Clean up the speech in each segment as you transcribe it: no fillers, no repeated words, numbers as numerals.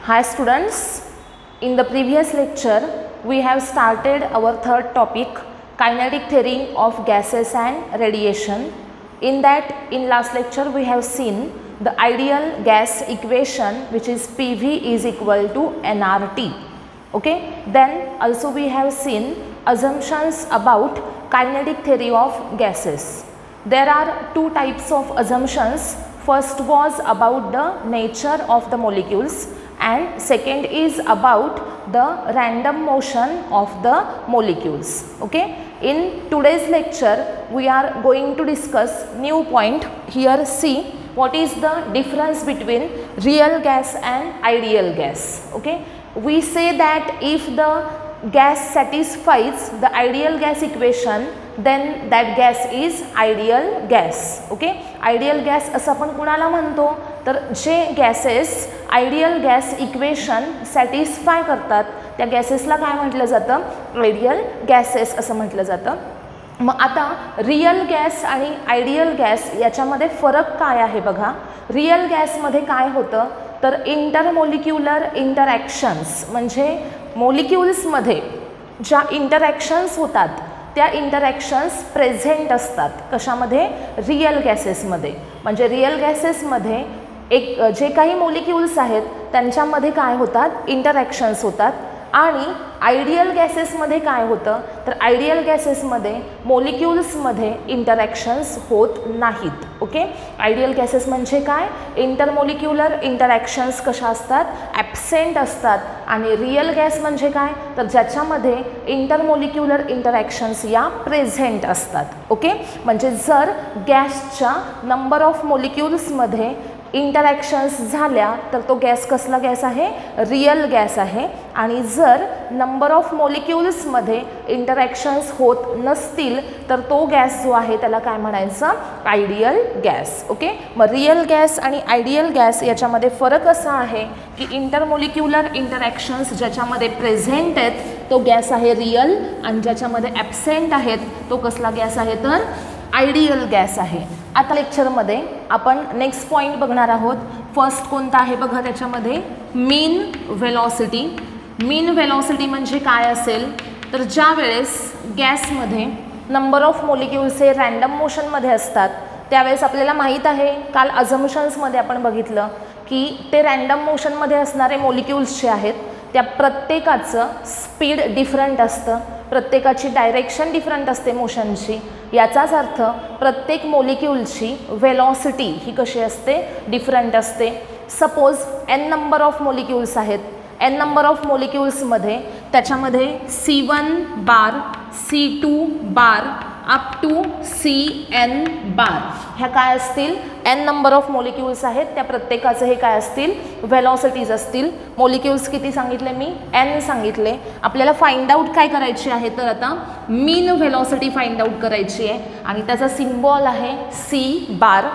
Hi students, in the previous lecture we have started our third topic, kinetic theory of gases and radiation. In last lecture we have seen the ideal gas equation, which is PV is equal to nRT. Okay, then also we have seen assumptions about kinetic theory of gases. There are two types of assumptions. First was about the nature of the molecules and second is about the random motion of the molecules. Okay, in today's lecture we are going to discuss new point. Here see what is the difference between real gas and ideal gas. Okay, we say that if the gas satisfies the ideal gas equation, then that gas is ideal gas. Okay, ideal gas असं आपण कुणाला म्हणतो, तर जे gases ideal gas equation satisfy करतात त्या गॅसेसला काय म्हटलं जातं, आयडियल गॅसेस असं म्हटलं जातं. मग आता रियल गॅस आणि आयडियल गॅस याच्यामध्ये फरक काय आहे बघा. रियल गॅसमध्ये काय होतं, तर इंटरमोलिक्युलर इंटरॅक्शन्स म्हणजे मोलिक्युल्समध्ये ज्या इंटरॅक्शन्स होतात त्या इंटरॅक्शन्स प्रेझेंट असतात. कशामध्ये, रियल गॅसेसमध्ये. म्हणजे रियल गॅसेसमध्ये जे काही मोलिक्युल्स आहेत त्यांच्यामध्ये काय होतात, इंटरॅक्शन्स होतात. आणि आयडियल गॅसेसमध्ये काय होतं, तर आयडियल गॅसेसमध्ये मोलिक्युल्समध्ये इंटरॅक्शन्स होत नाहीत. ओके, आयडियल गॅसेस म्हणजे काय, इंटरमोलिक्युलर इंटरॅक्शन्स कशा असतात, ॲब्सेंट असतात. आणि रियल गॅस म्हणजे काय, तर ज्याच्यामध्ये इंटरमोलिक्युलर इंटरॅक्शन्स या प्रेझेंट असतात. ओके, म्हणजे जर गॅसच्या नंबर ऑफ मोलिक्युल्समध्ये इंटरॅक्शन्स झाल्या तर तो गॅस कसला गॅस आहे, रियल गॅस आहे. आणि जर नंबर ऑफ मोलिक्युल्समध्ये इंटरॅक्शन्स होत नसतील तर तो गॅस जो आहे त्याला काय म्हणायचं, आयडियल गॅस. ओके, मग रियल गॅस आणि आयडियल गॅस याच्यामध्ये फरक असा आहे की इंटरमोलिक्युलर इंटरॅक्शन्स ज्याच्यामध्ये प्रेझेंट आहेत तो गॅस आहे रियल, आणि ज्याच्यामध्ये ॲब्सेंट आहेत तो कसला गॅस आहे, तर आयडियल गॅस आहे. आता लेक्चरमध्ये आपण नेक्स्ट पॉईंट बघणार आहोत. फर्स्ट कोणता आहे बघा, त्याच्यामध्ये मीन व्हेलॉसिटी. मीन व्हेलॉसिटी म्हणजे काय असेल, तर ज्या वेळेस गॅसमध्ये नंबर ऑफ मोलिक्युल्स हे रँडम मोशनमध्ये असतात त्यावेळेस आपल्याला माहीत आहे, काल अझम्पशन्समध्ये आपण बघितलं की ते रँडम मोशनमध्ये असणारे मोलिक्युल्स जे आहेत त्या प्रत्येकाचं स्पीड डिफरंट असतं, प्रत्येकाची डायरेक्शन डिफरंट असते मोशनची. याचाच अर्थ प्रत्येक मोलिक्युलची व्हेलॉसिटी ही कशी असते, डिफरंट असते. Suppose n number of molecules आहेत, n नंबर ऑफ मोलिक्युल्समध्ये त्याच्यामध्ये C1 bar, C2 bar up to Cn bar ह्या काय असतील, n नंबर ऑफ मोलिक्युल्स आहेत त्या प्रत्येकाचे हे काय असतील, व्हेलॉसिटीज असतील. मोलिक्युल्स किती सांगितले मी, n सांगितले. आपल्याला फाइंड आउट काय करायची आहे, तर आता मीन व्हेलॉसिटी फाइंड आउट करायची आहे आणि त्याचा सिम्बॉल आहे C बार.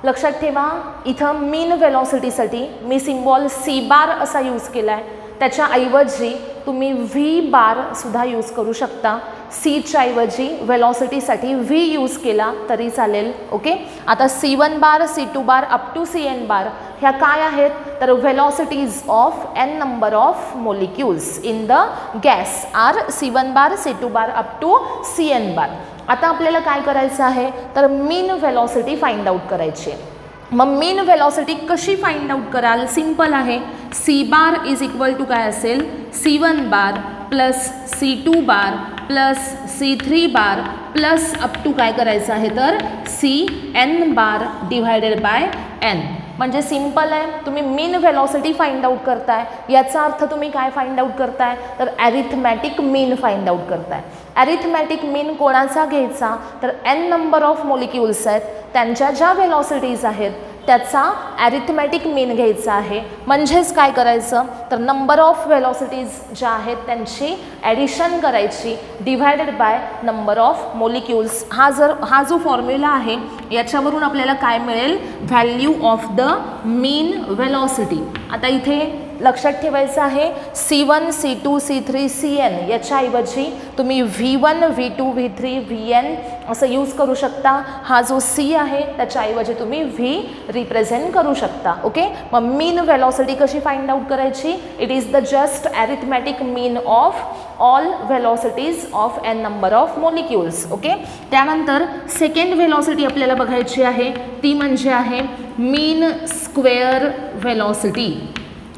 लक्षात ठेवा, इथं मीन व्हेलॉसिटीसाठी मी सिम्बॉल C बार असा यूज केला आहे. त्याच्याऐवजी तुम्ही V बार सुद्धा यूज करू शकता. Cच्या ऐवजी व्हेलॉसिटीसाठी V यूज केला तरी चालेल. ओके, आता C1 bar, C2 bar up to Cn bar ह्या काय आहेत, तर velocities of n number of molecules in the gas are C1 bar, C2 bar up to Cn bar. आता आपल्याला काय करायचं आहे, तर मीन व्हेलॉसिटी फाइंड आउट करायची आहे. मग मीन व्हेलॉसिटी कशी फाइंड आउट कराल, सिंपल आहे. C bar is equal to काय असेल, C1 bar plus C2 bar plus C3 bar plus up to काय करायचं आहे, तर Cn bar divided by n. म्हणजे सिंपल आहे, तुम्ही मीन व्हेलॉसिटी फाइंड आउट करताय याचा अर्थ तुम्ही काय फाइंड आउट करताय, तर ॲरिथमॅटिक मीन फाइंड आउट करताय. ॲरिथमॅटिक मीन कोणाचा घ्यायचा, तर n नंबर ऑफ मोलिक्युल्स आहेत त्यांच्या ज्या व्हेलॉसिटीज आहेत त्याचा ॲरिथमॅटिक मीन घ्यायचा आहे. म्हणजेच काय करायचं, तर नंबर ऑफ व्हेलॉसिटीज ज्या आहेत त्यांची ॲडिशन करायची divided by number of molecules. हा जो फॉर्म्युला आहे याच्यावरून आपल्याला काय मिळेल, value of the mean velocity. आता इथे लक्षात ठेवायचं आहे C1 C2 C3 CN याच्याऐवजी तुम्ही V1 V2 V3 VN असं यूज करू शकता. हा जो C आहे त्याच्याऐवजी तुम्ही V रिप्रेझेंट करू शकता. ओके, मग मीन व्हेलॉसिटी कशी फाइंड आउट करायची? It is the just arithmetic mean of all velocities of n number of molecules. Okay, त्यानंतर सेकंड व्हेलॉसिटी आपल्याला बघायची आहे, ती म्हणजे आहे मीन स्क्वेअर व्हेलॉसिटी.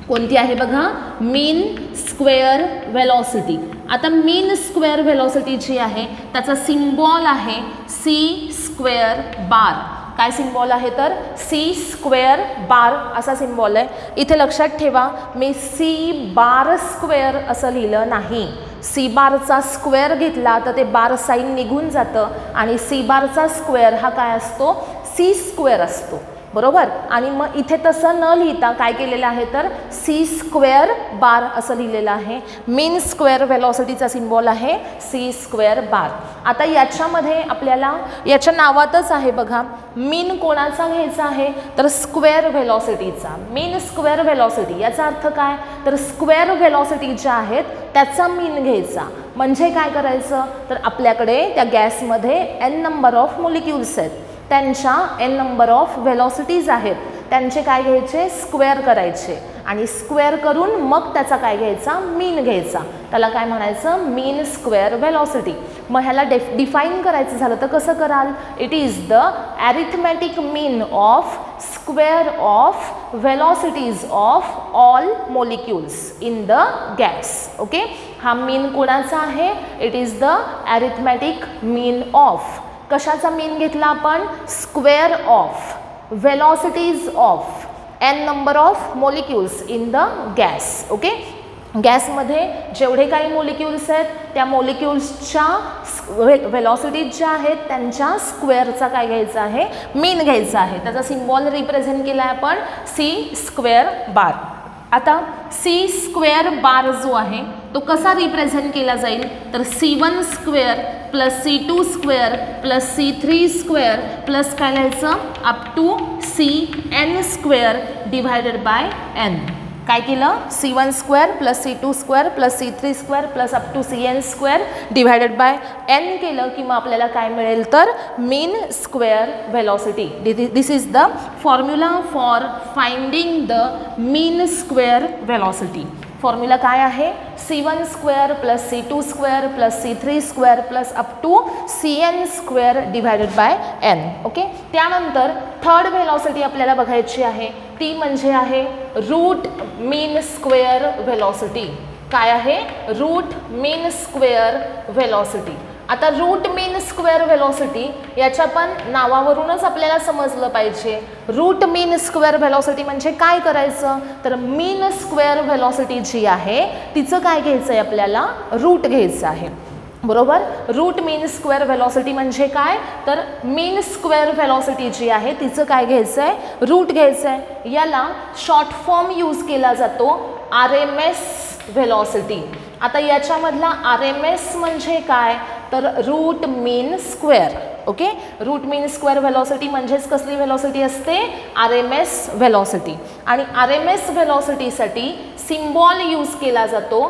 कोणती आहे बघा? मीन स्क्वेअर व्हेलॉसिटी. आता मीन स्क्वेअर व्हेलॉसिटी जी आहे त्याचा सिम्बॉल आहे सी स्क्वेअर बार. काय सिम्बॉल आहे तर सी स्क्वेअर बार असा सिम्बॉल आहे. इथे लक्षात ठेवा मी सी बार स्क्वेअर असं लिहिलं नाही. सी बारचा स्क्वेअर घेतला तर ते बार साईन निघून जातं आणि सी बारचा स्क्वेअर हा काय असतो? सी स्क्वेअर असतो, बरोबर. आणि मग इथे तसं न लिहिता काय केलेलं आहे तर सी स्क्वेअर बार असं लिहिलेलं आहे. मीन स्क्वेअर व्हेलॉसिटीचा सिम्बॉल आहे सी स्क्वेअर बार. आता याच्यामध्ये आपल्याला याच्या नावातच आहे बघा, मीन कोणाचा घ्यायचा आहे तर स्क्वेअर व्हेलॉसिटीचा. मीन स्क्वेअर व्हेलॉसिटी याचा अर्थ काय तर स्क्वेअर व्हेलॉसिटी ज्या आहेत त्याचा मीन घ्यायचा. म्हणजे काय करायचं तर आपल्याकडे त्या गॅसमध्ये n नंबर ऑफ मॉलिक्युल्स आहेत, त्यांच्या n नंबर ऑफ व्हेलॉसिटीज आहेत, त्यांचे काय घ्यायचे स्क्वेअर करायचे आणि स्क्वेअर करून मग त्याचा काय घ्यायचा मीन घ्यायचा. त्याला काय म्हणायचं मीन स्क्वेअर व्हेलॉसिटी. मग ह्याला डिफाईन करायचं झालं तर कसं कराल? It is the arithmetic mean of square of velocities of all molecules in the gas. Okay, हा मीन कोणाचा आहे? It is the arithmetic mean of. कशाचा मीन घेतला आपण? Square of velocities of n number of molecules in the gas. Okay, गॅसमध्ये जेवढे काही molecules आहेत त्या मॉलिक्युल्सच्या व्हेलॉसिटीज ज्या आहेत त्यांच्या स्क्वेअरचा काय घ्यायचा आहे मीन घ्यायचा आहे. त्याचा सिम्बॉल रिप्रेझेंट केला आहे आपण सी स्क्वेअर बार. आता सी स्क्वेअर बार जो आहे तो कसा रिप्रेझेंट केला जाईल तर C1 square plus C2 square plus C3 square plus काय लिहायचं up to CN square divided by n. काय केलं? C1 square plus C2 square plus C3 square plus up to CN square divided by n केलं की मग आपल्याला काय मिळेल तर mean square velocity. This is the formula for finding the mean square velocity. Formula काय आहे? C1 square plus C2 square plus C3 square plus up to CN square divided by n. Okay, त्यानंतर third velocity आपल्याला बघायची आहे, ती म्हणजे आहे route mean square velocity. काय आहे? Route mean square velocity. आता रूट मीन स्क्वेअर व्हेलॉसिटी याच्या पण नावावरूनच आपल्याला समजलं पाहिजे. रूट मीन स्क्वेअर व्हेलॉसिटी म्हणजे काय करायचं तर मीन स्क्वेअर व्हेलॉसिटी जी आहे तिचं काय घ्यायचं आहे आपल्याला रूट घ्यायचं आहे, बरोबर. रूट मीन स्क्वेअर व्हेलॉसिटी म्हणजे काय तर मीन स्क्वेअर व्हेलॉसिटी जी आहे तिचं काय घ्यायचं आहे रूट घ्यायचं आहे. याला शॉर्ट फॉर्म यूज केला जातो RMS व्हेलॉसिटी. आता याच्यामधला RMS म्हणजे काय तर route mean square. Okay, route mean square velocity म्हणजेच कसली व्हेलॉसिटी असते RMS व्हेलॉसिटी. आणि RMS व्हेलॉसिटीसाठी सिम्बॉल यूज केला जातो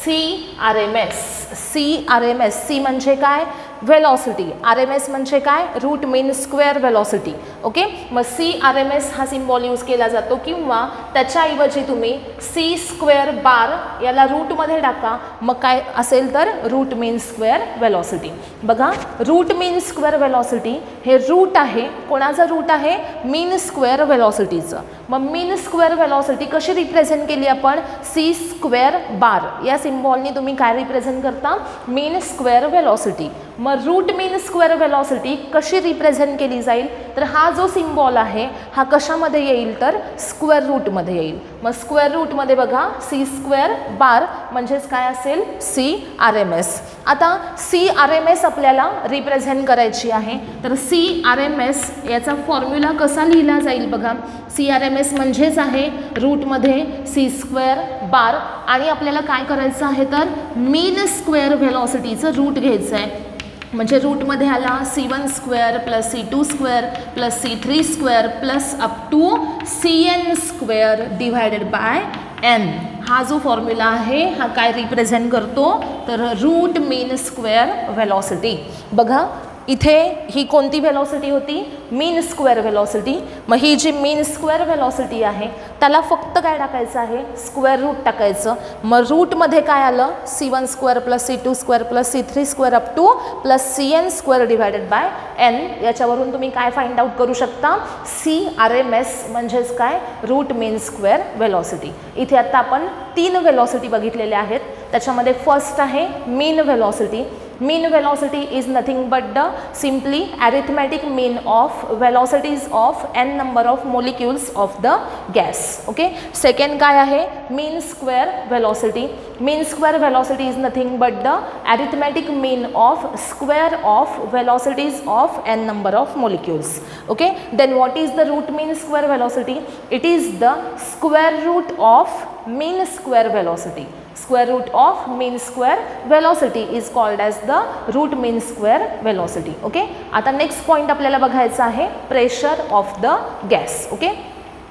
CRMS. CRMS, C म्हणजे काय व्हेलॉसिटी, RMS म्हणजे काय route mean square velocity. Okay, मग CRMS हा सिम्बॉल यूज केला जातो किंवा त्याच्याऐवजी तुम्ही C स्क्वेअर बार याला रूटमध्ये टाका, मग काय असेल तर रूट मीन स्क्वेअर व्हेलॉसिटी. बघा, रूट मीन स्क्वेअर व्हेलॉसिटी हे रूट आहे. कोणाचं रूट आहे? मीन स्क्वेअर व्हेलॉसिटीचं. मग मीन स्क्वेअर व्हेलॉसिटी कशी रिप्रेझेंट केली आपण? C स्क्वेअर बार या सिम्बॉलनी तुम्ही काय रिप्रेझेंट करता मीन स्क्वेअर व्हेलॉसिटी. मग रूट मीन स्क्वेअर व्हेलॉसिटी कशी रिप्रेझेंट केली जाईल तर हा जो सिम्बॉल आहे हा कशामध्ये येईल तर स्क्वेअर रूटमध्ये येईल. मग स्क्वेअर रूटमध्ये बघा C स्क्वेअर बार म्हणजेच काय असेल CRMS. आता CRMS आपल्याला रिप्रेझेंट करायची आहे तर CRMS याचा फॉर्म्युला कसा लिहिला जाईल बघा. CRMS म्हणजेच आहे रूटमध्ये C स्क्वेअर बार आणि आपल्याला काय करायचं आहे तर मीन स्क्वेअर व्हेलॉसिटीचं रूट घ्यायचं आहे. म्हणजे रूटमध्ये आला C1 square plus C2 square plus C3 square plus up to CN square divided by N हा जो फॉर्म्युला आहे हा काय रिप्रेझेंट करतो तर रूट मीन स्क्वेअर व्हेलॉसिटी. बघा इथे ही कोणती व्हेलॉसिटी होती मीन स्क्वेअर व्हेलॉसिटी. मग ही जी मीन स्क्वेअर व्हेलॉसिटी आहे त्याला फक्त काय टाकायचं आहे स्क्वेअर रूट टाकायचं. मग रूटमध्ये काय आलं c1 square plus c2 square plus c3 square up two plus cn square divided by n. याच्यावरून तुम्ही काय फाइंड आउट करू शकता CRMS म्हणजेच काय रूट मीन स्क्वेअर व्हेलॉसिटी. इथे आता आपण 3 व्हेलॉसिटी बघितलेल्या आहेत. त्याच्यामध्ये फर्स्ट आहे मीन velocity. Mean velocity is nothing but the simply arithmetic mean of velocities of n number of molecules of the gas. Okay. Second काय आहे mean square velocity. Mean square velocity is nothing but the arithmetic mean of square of velocities of n number of molecules. Okay. Then what is the root mean square velocity? It is the square root of mean square velocity. Square root of mean square velocity is called as the root mean square velocity. Okay. आता next point आपल्याला बघायचा आहे pressure of the gas. Okay.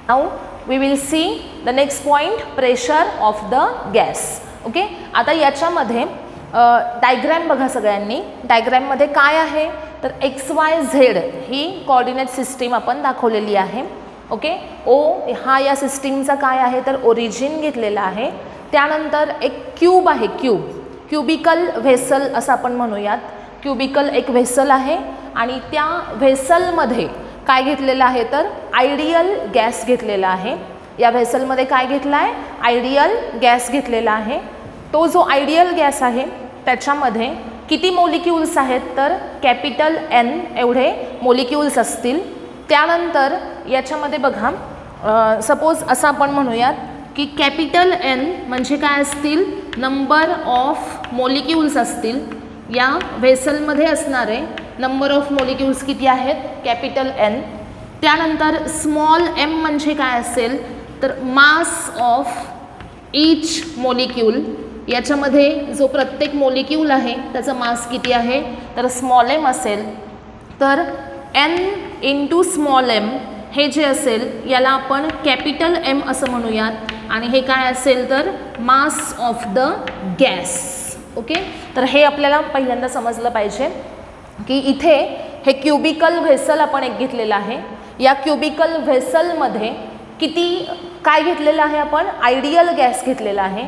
Now we will see the next point pressure of the gas. Okay. आता याच्यामध्ये diagram बघा सगळ्यांनी. डायग्राममध्ये काय आहे तर XYZ ही कोऑर्डिनेट सिस्टीम आपण दाखवलेली आहे. ओके. O हा या सिस्टीमचा काय आहे तर ओरिजिन घेतलेला आहे. त्यानंतर एक क्यूब आहे क्युबिकल व्हेसल असं आपण म्हणूयात. क्युबिकल एक व्हेसल आहे आणि त्या व्हेसलमध्ये काय घेतलेलं आहे तर आयडियल गॅस घेतलेला आहे. या व्हेसलमध्ये काय घेतला आहे आयडियल गॅस घेतलेला आहे. तो जो आयडियल गॅस आहे त्याच्यामध्ये किती मोलिक्युल्स आहेत तर कॅपिटल N एवढे मोलिक्युल्स असतील. त्यानंतर याच्यामध्ये बघा सपोज असं आपण म्हणूयात की कॅपिटल N म्हणजे काय असतील नंबर ऑफ मोलिक्युल्स असतील. या व्हेसलमध्ये असणारे नंबर ऑफ मोलिक्युल्स किती आहेत कॅपिटल N. त्यानंतर स्मॉल m म्हणजे काय असेल तर मास ऑफ ईच मोलिक्यूल. याच्यामध्ये जो प्रत्येक मोलिक्यूल आहे त्याचा मास किती आहे तर स्मॉल m असेल. तर n इंटू स्मॉल m हे जे असेल याला आपण कॅपिटल M असं म्हणूयात आणि हे काय असेल तर मास ऑफ द गॅस. ओके. तर हे आपल्याला पहिल्यांदा समजलं पाहिजे की इथे हे क्युबिकल व्हेसल आपण एक घेतलेलं आहे. या क्युबिकल व्हेसलमध्ये किती काय घेतलेलं आहे आपण आयडियल गॅस घेतलेला आहे.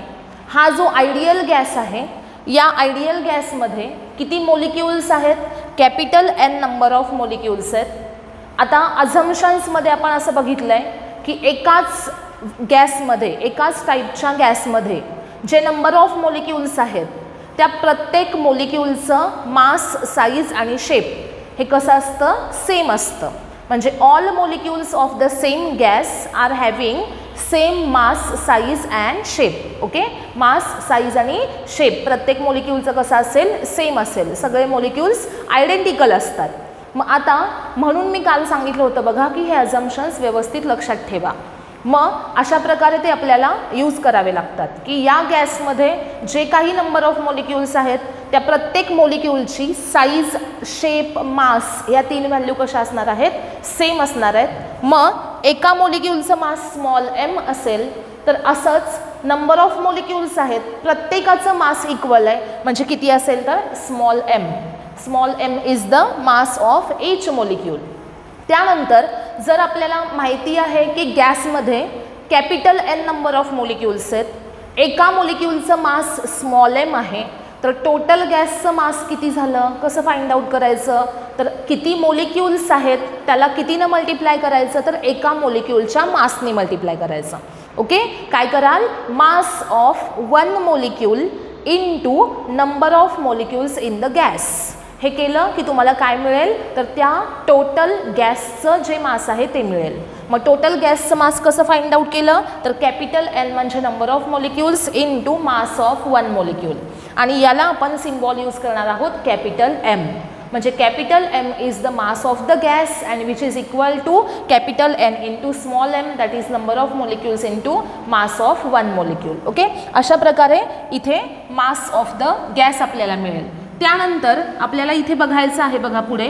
हा जो आयडियल गॅस आहे या आयडियल गॅसमध्ये किती मोलिक्युल्स आहेत capital N number of molecules आहेत. आता अझम्पशन्समध्ये आपण असं बघितलं आहे की एकाच गॅसमध्ये एकाच टाईपच्या गॅसमध्ये जे नंबर ऑफ मोलिक्युल्स आहेत त्या प्रत्येक मोलिक्युलचं मास साईज आणि शेप हे कसं असतं सेम असतं. म्हणजे all molecules of the same gas are having same mass size and shape. Okay. Mass size आणि शेप प्रत्येक मोलिक्युलचं कसं असेल सेम असेल. सगळे मोलिक्युल्स आयडेंटिकल असतात. मग आता म्हणून मी काल सांगितलं होतं बघा की हे अझम्पशन्स व्यवस्थित लक्षात ठेवा. मग अशा प्रकारे ते आपल्याला यूज करावे लागतात की या गॅसमध्ये जे काही नंबर ऑफ मोलिक्युल्स आहेत त्या प्रत्येक मोलिक्युलची साईज शेप मास या 3 व्हॅल्यू कशा असणार आहेत सेम असणार आहेत. मग एका मोलिक्युलचं मास स्मॉल m असेल तर असंच नंबर ऑफ मोलिक्युल्स आहेत प्रत्येकाचं मास इक्वल आहे म्हणजे किती असेल तर small m. Small m is the mass of each molecule. त्यानंतर जर आपल्याला माहिती आहे की गॅसमध्ये capital N number of molecules आहेत एका मोलिक्यूलचं मास स्मॉल m आहे तर टोटल गॅसचं मास किती झालं कसं फाइंड आउट करायचं तर किती मोलिक्युल्स आहेत त्याला कितीनं मल्टिप्लाय करायचं तर एका मोलिक्यूलच्या मासने मल्टिप्लाय करायचं. ओके. काय कराल मास of 1 molecule into number of molecules in the gas. हे केलं की तुम्हाला काय मिळेल तर त्या टोटल गॅसचं जे मास आहे ते मिळेल. मग टोटल गॅसचं मास कसं फाइंड आउट केलं तर कॅपिटल N म्हणजे number of molecules into mass of 1 molecule आणि याला आपण सिम्बॉल यूज करणार आहोत कॅपिटल M. म्हणजे capital M is the mass of the gas and which is equal to capital N into small m that is number of molecules into mass of 1 molecule. Okay. अशा प्रकारे इथे मास of the gas आपल्याला मिळेल. त्यानंतर आपल्याला इथे बघायचं आहे बघा पुढे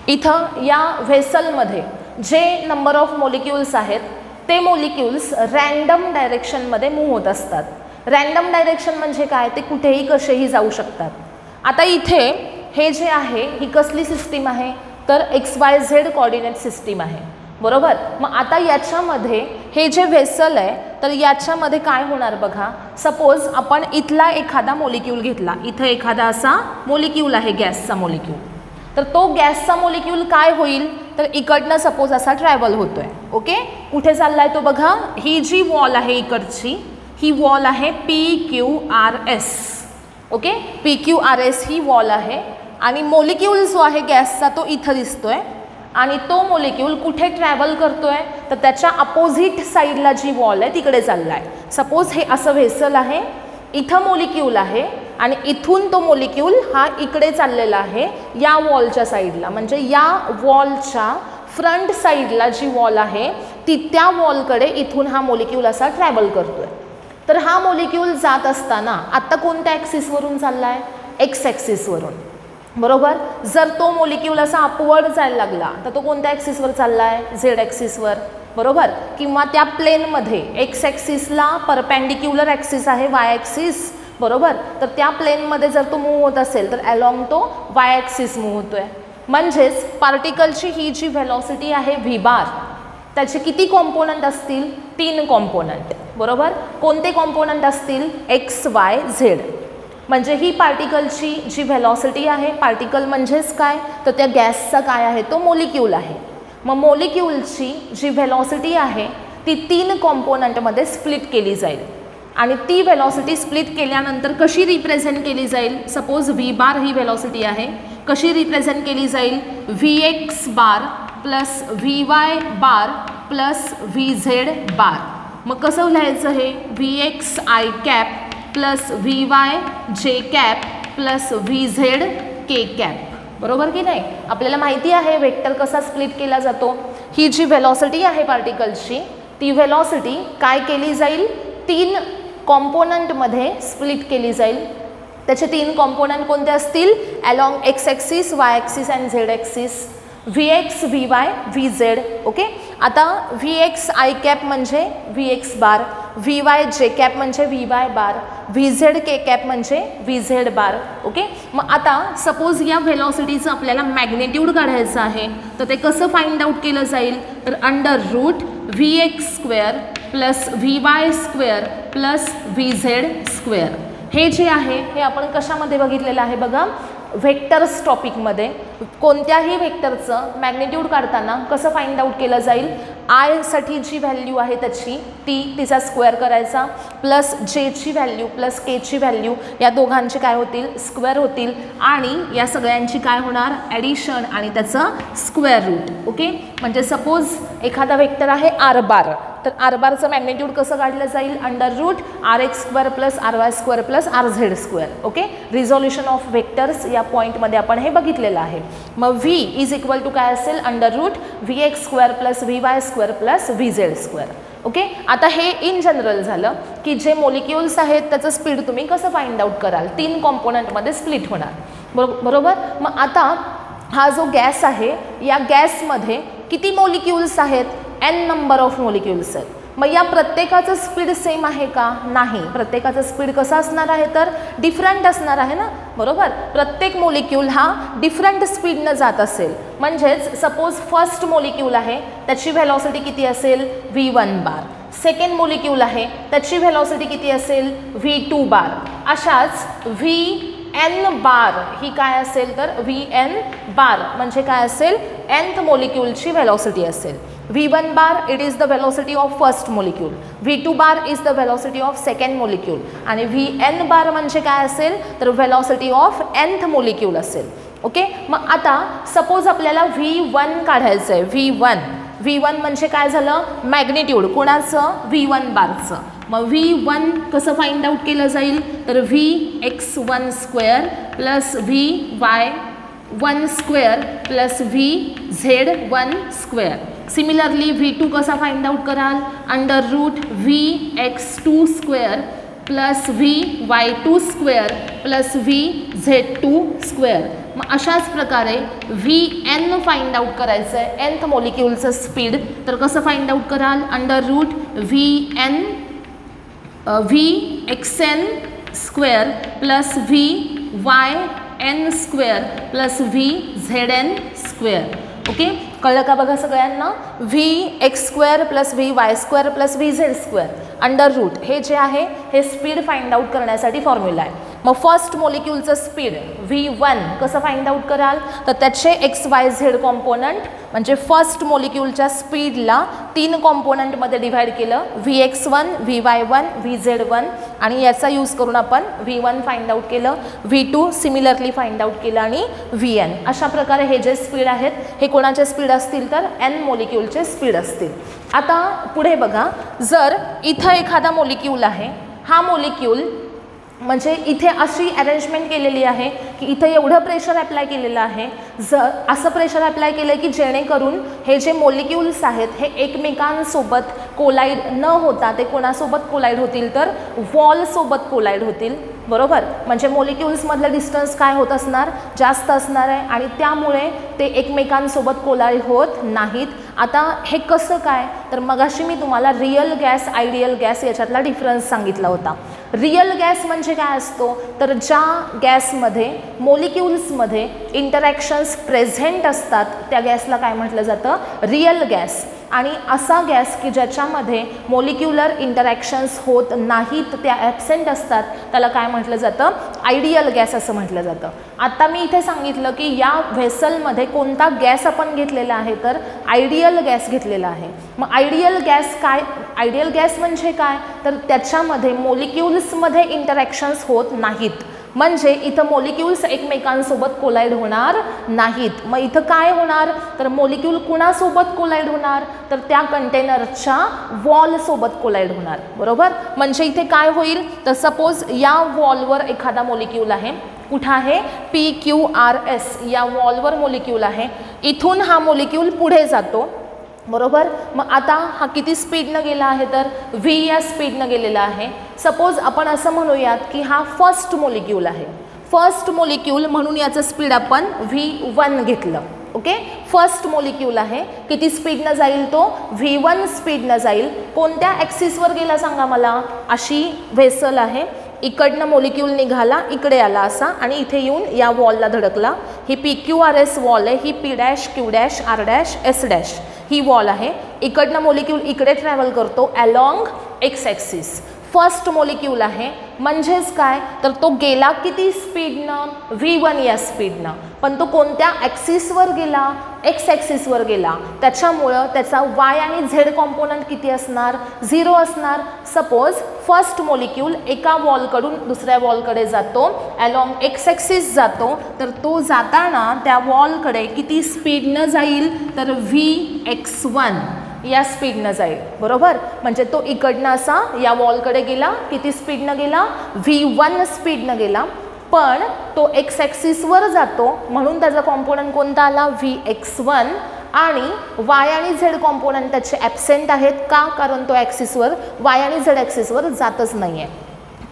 इथं या व्हेसलमध्ये जे नंबर ऑफ मॉलिक्युल्स आहेत ते मॉलिक्युल्स रँडम डायरेक्शनमध्ये मूव्ह होत असतात. रँडम डायरेक्शन म्हणजे काय, ते कुठेही कसेही जाऊ शकतात. आता इथे हे जे आहे ही कसली सिस्टीम आहे तर XYZ कोऑर्डिनेट सिस्टीम आहे, बरोबर. मग आता याच्यामध्ये हे जे व्हेसल आहे तर याच्यामध्ये काय होणार बघा. सपोज आपण इथला एखादा मॉलिक्यूल घेतला, इथं एखादा असा मॉलिक्यूल आहे गॅसचा मॉलिक्यूल, तर तो गॅसचा मॉलिक्यूल काय होईल तर इकडनं सपोज असा ट्रॅव्हल होतोय. ओके, कुठे चाललाय तो बघा. ही जी वॉल आहे इकडची, ही वॉल आहे PQRS. ओके, PQRS ही वॉल आहे आणि मॉलिक्यूल जो आहे गॅसचा तो इथं दिसतोय आणि तो मॉलिक्यूल कुठे ट्रॅव्हल करतोय तर त्याच्या अपोजिट साईडला जी वॉल आहे तिकडे चाललाय. सपोज हे असं व्हेसल आहे, इथं मॉलिक्यूल आहे आणि इथून तो मॉलिक्यूल हा इकडे चाललेला आहे या वॉलच्या साईडला, म्हणजे या वॉलच्या फ्रंट साईडला जी वॉल आहे ती त्या वॉलकडे इथून हा मॉलिक्यूल असा ट्रॅव्हल करतोय. तर हा मॉलिक्यूल जात असताना आता कोणत्या ॲक्सिसवरून चाललाय, X ॲक्सिसवरून, बरोबर. जर तो मॉलिक्यूल असा अपवर्ड जायला लागला तर तो कोणत्या ॲक्सिसवर चाललाय, Z ॲक्सिसवर, बरोबर. किंवा त्या प्लेनमध्ये X ॲक्सिसला परपेंडिक्युलर ॲक्सिस आहे Y ॲक्सिस, बरोबर. तर त्या प्लेनमध्ये जर तो मूव्ह होत असेल तर अलॉंग तो Y ॲक्सिस मूव्ह होतोय. म्हणजेच पार्टिकलची ही जी व्हेलॉसिटी आहे V बार, त्याचे किती कॉम्पोनंट असतील, 3 कॉम्पोनंट, बरोबर. कोणते कॉम्पोनंट असतील, X Y Z. म्हणजे ही पार्टिकलची जी व्हेलॉसिटी आहे, पार्टिकल म्हणजेच काय तर त्या गॅसचा काय आहे तो मॉलिक्यूल आहे. मग मॉलिक्यूलची जी व्हेलॉसिटी आहे ती 3 कॉम्पोनंटमध्ये स्प्लिट केली जाईल आणि ती व्हेलॉसिटी स्प्लिट केल्यानंतर कशी रिप्रेझेंट केली जाईल. सपोज V बार ही व्हेलॉसिटी आहे, कशी रिप्रेझेंट केली जाईल, Vx बार प्लस Vy बार प्लस Vz बार. मग कसं लिहायचं हे, Vx I cap plus Vy J cap plus Vz K cap, बरोबर की नाही. आपल्याला माहिती आहे वेक्टर कसा स्प्लिट केला जातो. ही जी व्हेलॉसिटी आहे पार्टिकलची ती व्हेलॉसिटी काय केली जाईल, 3 कॉम्पोनंटमध्ये स्प्लिट केली जाईल. त्याचे 3 कॉम्पोनंट कोणते असतील, along X axis, Y axis and Z axis, Vx Vy Vz. Okay, आता Vx I कॅप म्हणजे Vx बार, Vy J कॅप म्हणजे Vy बार, Vz K कॅप म्हणजे Vz बार. ओके, मग आता सपोज या व्हेलॉसिटीचं आपल्याला मॅग्नेट्यूड काढायचं आहे तर ते कसं फाइंड आउट केलं जाईल तर under root Vx square plus Vy square plus Vz square. हे जे आहे हे आपण कशामध्ये बघितलेलं आहे बघा, व्हेक्टर्स टॉपिकमध्ये. कोणत्याही व्हेक्टरचं मॅग्नेट्यूड काढताना कसं फाइंड आउट केलं जाईल, आय साठी जी व्हॅल्यू आहे त्याची तिचा स्क्वेअर करायचा प्लस जेची व्हॅल्यू प्लस केची व्हॅल्यू या दोघांचे काय होतील, स्क्वेअर होतील आणि या सगळ्यांची काय होणार, ॲडिशन आणि त्याचं स्क्वेअर रूट. ओके, म्हणजे सपोज एखादा व्हेक्टर आहे आर बार, तर आर बारचं मॅग्नेट्यूड कसं काढलं जाईल, under root RX square plus RY square plus RZ square. Okay, resolution of vectors या पॉईंटमध्ये आपण हे बघितलेलं आहे. मग V इज इक्वल टू काय असेल, under root Vx square plus Vy square plus Vz square. Okay, आता हे इन जनरल झालं की जे मॉलिक्युल्स आहेत त्याचं स्पीड तुम्ही कसं फाइंड आउट कराल, 3 कॉम्पोनंटमध्ये स्प्लिट होणार, बरोबर. मग आता हा जो गॅस आहे या गॅसमध्ये किती मॉलिक्युल्स आहेत, N नंबर ऑफ मॉलिक्युल्स आहेत. मग या प्रत्येकाचं स्पीड सेम आहे का, नाही. प्रत्येकाचं स्पीड कसं असणार आहे तर डिफरंट असणार आहे ना, बरोबर. प्रत्येक मॉलिक्यूल हा डिफरंट स्पीडनं जात असेल. म्हणजेच सपोज फर्स्ट मॉलिक्यूल आहे त्याची व्हेलॉसिटी किती असेल, V1 बार. सेकंड मॉलिक्यूल आहे त्याची व्हेलॉसिटी किती असेल, V2 बार. अशाच Vn बार ही काय असेल तर Vn बार म्हणजे काय असेल, nth मॉलिक्यूलची व्हेलॉसिटी असेल. V1 bar it is the velocity of first molecule, V2 bar is the velocity of second molecule आणि Vn bar म्हणजे काय असेल तर velocity of nth molecule असेल. ओके, मग आता सपोज आपल्याला V1 काढायचं आहे. V1 म्हणजे काय झालं, मॅग्नेट्यूड कोणाचं, V1 बारचं. मग V1 कसं फाइंड आउट केलं जाईल तर Vx1 square plus Vy1 square plus Vz1 square. Similarly V2 कसा फाइंड आउट कराल, under root Vx2 square plus Vy2 square plus Vz2 square. मग अशाच प्रकारे Vn फाइंड आउट करायचं आहे, nth मॉलिक्यूलचं स्पीड. तर कसं फाइंड आउट कराल? Under root Vxn square plus Vyn square plus Vzn square. Okay, कळलं का बघा सगळ्यांना? Vx square plus Vy square plus Vz square under root हे जे आहे हे स्पीड फाइंड आउट करण्यासाठी फॉर्म्युला आहे. मग फर्स्ट मॉलिक्यूलचं स्पीड V1 कसं फाइंड आउट कराल? तर त्याचे XYZ कॉम्पोनंट म्हणजे फर्स्ट मॉलिक्यूलच्या स्पीडला 3 कॉम्पोनंटमध्ये डिवाइड केलं, Vx1, Vy1, Vz1 आणि याचा यूज करून आपण V1 फाइंड आउट केलं, V2 सिमिलरली फाइंड आउट केलं आणि Vn. अशा प्रकारे हे जे स्पीड आहेत हे कोणाचे स्पीड असतील? तर n मॉलिक्यूलचे स्पीड असतील. आता पुढे बघा, जर इथं एखादा मॉलिक्यूल आहे, हा मॉलिक्यूल म्हणजे इथे अशी अरेंजमेंट केलेली आहे की इथं एवढं प्रेशर अप्लाय केलेलं आहे, जर असं प्रेशर अप्लाय केलं की जेणेकरून हे जे मॉलिक्यूल्स आहेत हे एकमेकांसोबत कोलाईड न होता ते कोणासोबत कोलाईड होतील? तर वॉलसोबत कोलाईड होतील. बरोबर, म्हणजे मॉलिक्यूल्समधलं डिस्टन्स काय होत असणार? जास्त असणार आहे आणि त्यामुळे ते एकमेकांसोबत कोलाईड होत नाहीत. आता हे कसं काय? तर मगाशी मी तुम्हाला रिअल गॅस आयडियल गॅस याच्यातला डिफरन्स सांगितला होता. रिअल गॅस म्हणजे काय असतो? तर ज्या गॅसमध्ये मॉलिक्यूल्समध्ये इंटरॅक्शन्स प्रेझेंट असतात त्या गॅसला काय म्हटलं जातं? Real gas. आणि असा गॅस की ज्याच्यामध्ये मॉलिक्युलर इंटरॅक्शन्स होत नाहीत, त्या ॲब्सेंट असतात, त्याला काय म्हटलं जातं? आयडियल गॅस असं म्हटलं जातं. आता मी इथे सांगितलं की या व्हेसलमध्ये कोणता गॅस आपण घेतलेला आहे? तर आयडियल गॅस घेतलेला आहे. मग आयडियल गॅस काय? आयडियल गॅस म्हणजे काय? तर त्याच्यामध्ये मॉलिक्यूल्समध्ये इंटरॅक्शन्स होत नाहीत, म्हणजे इथं मॉलिक्यूल्स एकमेकांसोबत कोलाईड होणार नाहीत. मग इथं काय होणार? तर मॉलिक्यूल कुणासोबत कोलाईड होणार? तर त्या कंटेनरच्या वॉलसोबत कोलाईड होणार. बरोबर, म्हणजे इथे काय होईल? तर सपोज या वॉलवर एखादा मॉलिक्यूल आहे, कुठं आहे? PQRS या वॉलवर मॉलिक्यूल आहे. इथून हा मॉलिक्यूल पुढे जातो. बरोबर, मग आता हा किती स्पीडनं गेला आहे? तर V या स्पीडनं गेलेला आहे. सपोज आपण असं म्हणूयात की हा फर्स्ट मॉलिक्यूल आहे. फर्स्ट मॉलिक्यूल म्हणून याचं स्पीड आपण V1 घेतलं. ओके, फर्स्ट मॉलिक्यूल आहे, किती स्पीडनं जाईल? तो V1 स्पीडनं जाईल. कोणत्या ॲक्सिसवर गेला सांगा मला? अशी व्हेसल आहे, इकडनं मॉलिक्यूल निघाला, इकडे आला असा आणि इथे येऊन या वॉलला धडकला. ही PQRS वॉल आहे, ही P dash Q dash R dash S dash ही वॉल आहे. इकडनं मॉलिक्यूल इकडे ट्रॅव्हल करतो along X axis. First molecule आहे म्हणजेच काय? तर तो गेला किती स्पीडनं? V1 या स्पीडनं. पण तो कोणत्या ॲक्सिसवर गेला? एक्स ॲक्सिसवर गेला. त्याच्यामुळं त्याचा Y आणि Z कॉम्पोनंट किती असणार? 0 असणार. सपोज फर्स्ट मॉलिक्यूल एका वॉलकडून दुसऱ्या वॉलकडे जातो, अलॉंग एक्स ॲक्सिस जातो, तर तो जाताना त्या वॉलकडे किती स्पीडनं जाईल? तर Vx1 या स्पीडनं जाईल. बरोबर, म्हणजे तो इकडनं असा या वॉलकडे गेला, किती स्पीडनं गेला? V1 स्पीडनं गेला. पण तो एक्स ॲक्सिसवर जातो म्हणून त्याचा कॉम्पोनंट कोणता आला? Vx1. आणि Y आणि Z कॉम्पोनंट त्याचे ॲब्सेंट आहेत. का? कारण तो ॲक्सिसवर Y आणि Z ॲक्सिसवर जातच नाही आहे.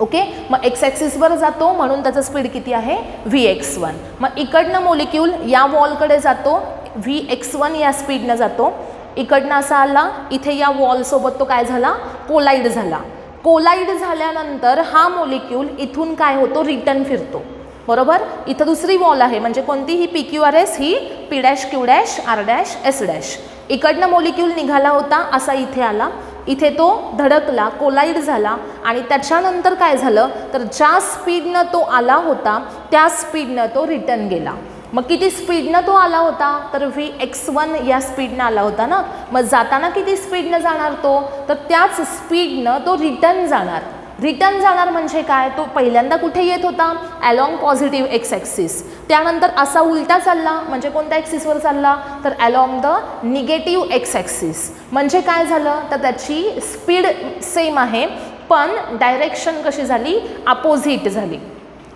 ओके, मग एक्स ॲक्सिसवर जातो म्हणून त्याचा स्पीड किती आहे? Vx1. मग इकडनं मॉलिक्यूल या वॉलकडे जातो, Vx1 या स्पीडनं जातो. इकडनं असा आला, इथे या वॉलसोबत तो काय झाला? कोलाईड झाला. कोलाईड झाल्यानंतर हा मॉलिक्यूल इथून काय होतो? रिटर्न फिरतो. बरोबर, इथं दुसरी वॉल आहे म्हणजे कोणती? ही PQRS, ही P dash Q dash R dash S dash. इकडनं मॉलिक्यूल निघाला होता, असा इथे आला, इथे तो धडकला, कोलाईड झाला आणि त्याच्यानंतर काय झालं? तर ज्या स्पीडनं तो आला होता त्या स्पीडनं तो रिटर्न गेला. मग किती स्पीडनं तो आला होता? तर Vx1 या स्पीडनं आला होता ना. मग जाताना किती स्पीडनं जाणार तो? तर त्याच स्पीडनं तो रिटर्न जाणार. रिटर्न जाणार म्हणजे काय? तो पहिल्यांदा कुठे येत होता? Along positive x axis. त्यानंतर असा उलटा चालला म्हणजे कोणत्या ॲक्सिसवर चालला? तर along the negative x axis. म्हणजे काय झालं? तर त्याची स्पीड सेम आहे पण डायरेक्शन कशी झाली? अपोजिट झाली.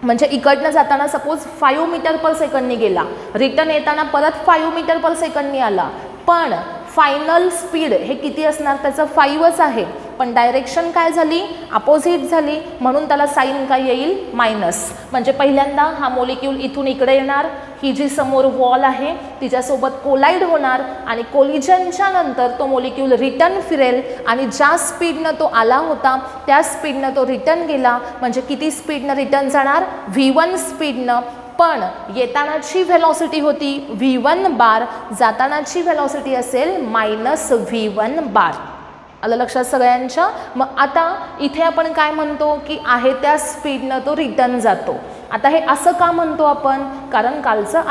म्हणजे इकडनं जाताना सपोज 5 मीटर पर सेकंडनी गेला, रिटर्न येताना परत 5 मीटर पर सेकंडनी आला, पण फायनल स्पीड हे किती असणार, त्याचं 5च आहे, पण डायरेक्शन काय झाली, अपोजिट झाली, म्हणून त्याला साईन काय येईल, मायनस. म्हणजे पहिल्यांदा हा मोलिक्यूल इथून इकडे येणार, ही जी समोर वॉल आहे तिच्यासोबत कोलाइड होणार आणि कोलिजनच्या नंतर तो मोलिक्यूल रिटर्न फिरेल आणि ज्या स्पीडनं तो आला होता त्या स्पीडनं तो रिटर्न गेला. म्हणजे किती स्पीडनं रिटर्न जाणार, v1 स्पीडनं. पण येतानाची व्हेलॉसिटी होती v1 बार, जातानाची व्हेलॉसिटी असेल -v1 बार. आलं लक्षात सगळ्यांच्या. मग आता इथे आपण काय म्हणतो की आहे त्या स्पीडनं तो रिटर्न जातो. आता हे असं का म्हणतो आपण, कारण कालचं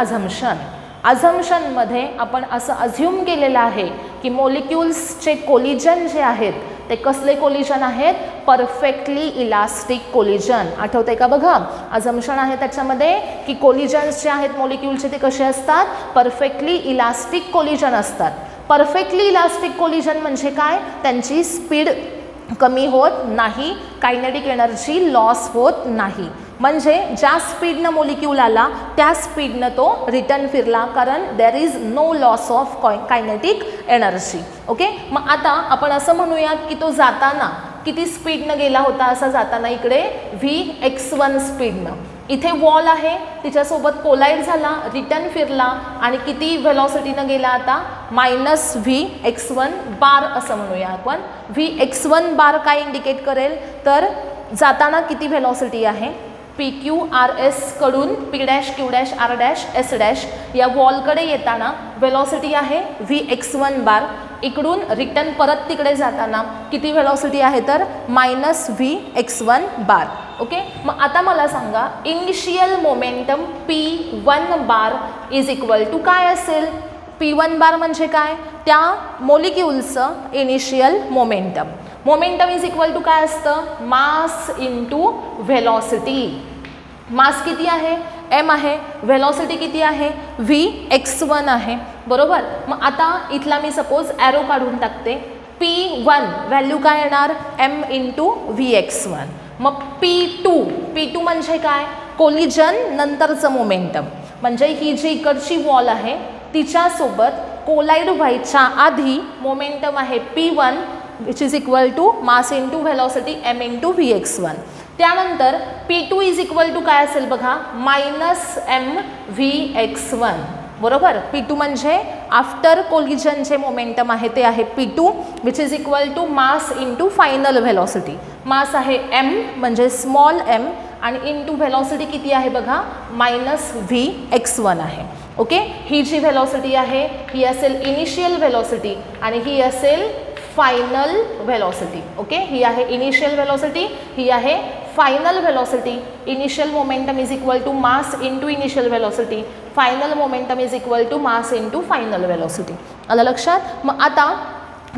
अझम्पशनमध्ये आपण असं अझ्युम केलेलं आहे की मोलिक्युल्सचे कोलिजन जे आहेत ते कसले कोलिजन आहेत, परफेक्टली इलास्टिक कोलिजन. आठवते का बघा, अझम्पशन आहे त्याच्यामध्ये की कोलिजन्स जे आहेत मोलिक्युलचे ते कसे असतात, परफेक्टली इलास्टिक कोलिजन असतात. परफेक्टली इलास्टिक कोलिजन म्हणजे काय, त्यांची स्पीड कमी होत नाही, कायनेटिक एनर्जी लॉस होत नाही. म्हणजे ज्या स्पीडनं मोलिक्यूल आला त्या स्पीडनं तो रिटर्न फिरला, कारण there is no loss of kinetic energy. Okay, मग आता आपण असं म्हणूयात की तो जाताना किती स्पीडनं गेला होता, असा जाताना इकडे vx1 स्पीडनं. इथे वॉल आहे तिच्यासोबत कोलाइड झाला, रिटर्न फिरला आणि किती व्हेलॉसिटीनं गेला आता, -vx1 बार असं म्हणूया आपण. vx1 बार काय इंडिकेट करेल, तर जाताना किती व्हेलॉसिटी आहे, PQRS कडून P', या वॉलकडे येताना व्हेलॉसिटी आहे vx1 बार. इकडून रिटर्न परत तिकडे जाताना किती व्हेलॉसिटी आहे, तर -vx1 बार. ओके, मग आता मला सांगा initial momentum P1 bar is equal to काय असेल. P1 बार म्हणजे काय, त्या मोलिक्यूलचं initial momentum. Momentum is equal to काय असतं, मास इंटू व्हेलॉसिटी. मास किती आहे, m आहे, व्हेलॉसिटी किती आहे, vx1 आहे, बरोबर. मग आता इथला मी सपोज ॲरो काढून टाकते. P1 व्हॅल्यू काय येणार, m इंटू vx1. मग P2 म्हणजे काय, कोलिजन नंतरचं मोमेंटम. म्हणजे ही जी इकडची वॉल आहे तिच्यासोबत कोलाइड व्हायच्या आधी मोमेंटम आहे P1 which is equal to mass into velocity m into vx1. त्यानंतर P2 इज इक्वल टू काय असेल बघा, -mvx1, बरोबर. P2 म्हणजे आफ्टर कोलिजन जे मोमेंटम आहे ते आहे P2 which is equal to mass into final velocity. Mass आहे m म्हणजे स्मॉल m आणि इंटू व्हेलॉसिटी किती आहे बघा, -vx1 आहे. ओके, ही जी व्हेलॉसिटी आहे ही असेल इनिशियल व्हेलॉसिटी आणि ही असेल फायनल व्हेलॉसिटी. ओके, ही आहे इनिशियल व्हेलॉसिटी, ही आहे final velocity. Initial momentum is equal to mass into initial velocity, final momentum is equal to mass into final velocity. आलं लक्षात. मग आता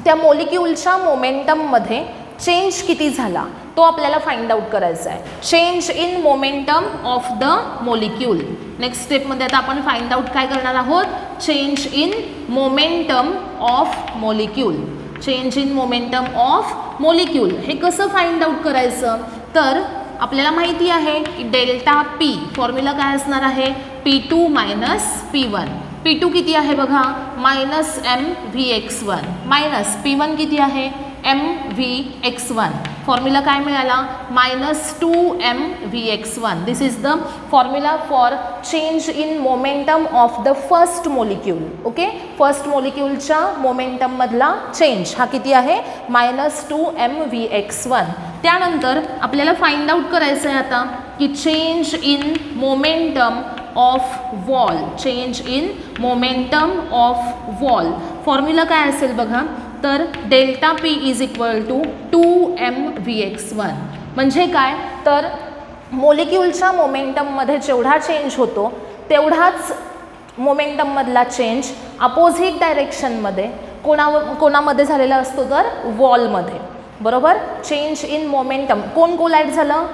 त्या मोलिक्यूलच्या मोमेंटममध्ये चेंज किती झाला तो आपल्याला फाइंड आउट करायचा आहे. Change in momentum of the molecule. Next स्टेपमध्ये आता आपण फाइंड आउट काय करणार आहोत, change in momentum of molecule. Change in momentum of molecule हे कसं फाइंड आउट करायचं, तर आपल्याला माहिती आहे की डेल्टा P फॉर्म्युला काय असणार आहे, P2 - P1. P2 किती आहे बघा, -mvx1 मायनस P1 किती आहे, mvx1. फॉर्म्युला काय मिळाला, -2mvx1. This is the formula for change in momentum of the first molecule. Okay, first मोलिक्यूलच्या मोमेंटममधला चेंज हा किती आहे, -2mvx1. त्यानंतर आपल्याला फाइंड आउट करायचं आहे आता की change in momentum of wall. Change in momentum of wall formula काय असेल बघा, तर delta P is equal to 2mvx1. म्हणजे काय, तर मोलिक्यूलच्या मोमेंटममध्ये जेवढा चेंज होतो तेवढाच मोमेंटममधला चेंज अपोजिट डायरेक्शनमध्ये कोणामध्ये झालेला असतो, तर वॉलमध्ये, बरोबर. चेंज इन मोमेंटम कोण कोलाइड झालं,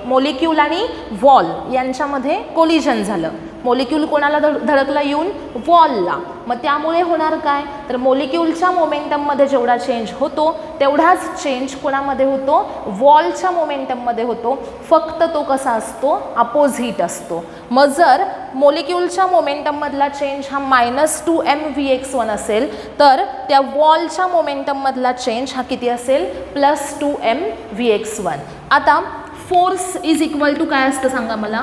मोलिक्यूल आणि वॉल यांच्यामध्ये कोलिजन झालं. मोलिक्यूल कोणाला धडकला येऊन वॉलला. मग त्यामुळे होणार काय तर मोलिक्यूलच्या मोमेंटममध्ये जेवढा चेंज होतो तेवढाच चेंज कोणामध्ये होतो वॉलच्या मोमेंटममध्ये होतो. फक्त तो कसा असतो अपोजिट असतो. मग जर मोलिक्यूलच्या मोमेंटममधला चेंज हा -2mvx1 असेल तर त्या वॉलच्या मोमेंटममधला चेंज हा किती असेल +2mvx1. आता फोर्स इज इक्वल टू काय असतं सांगा मला.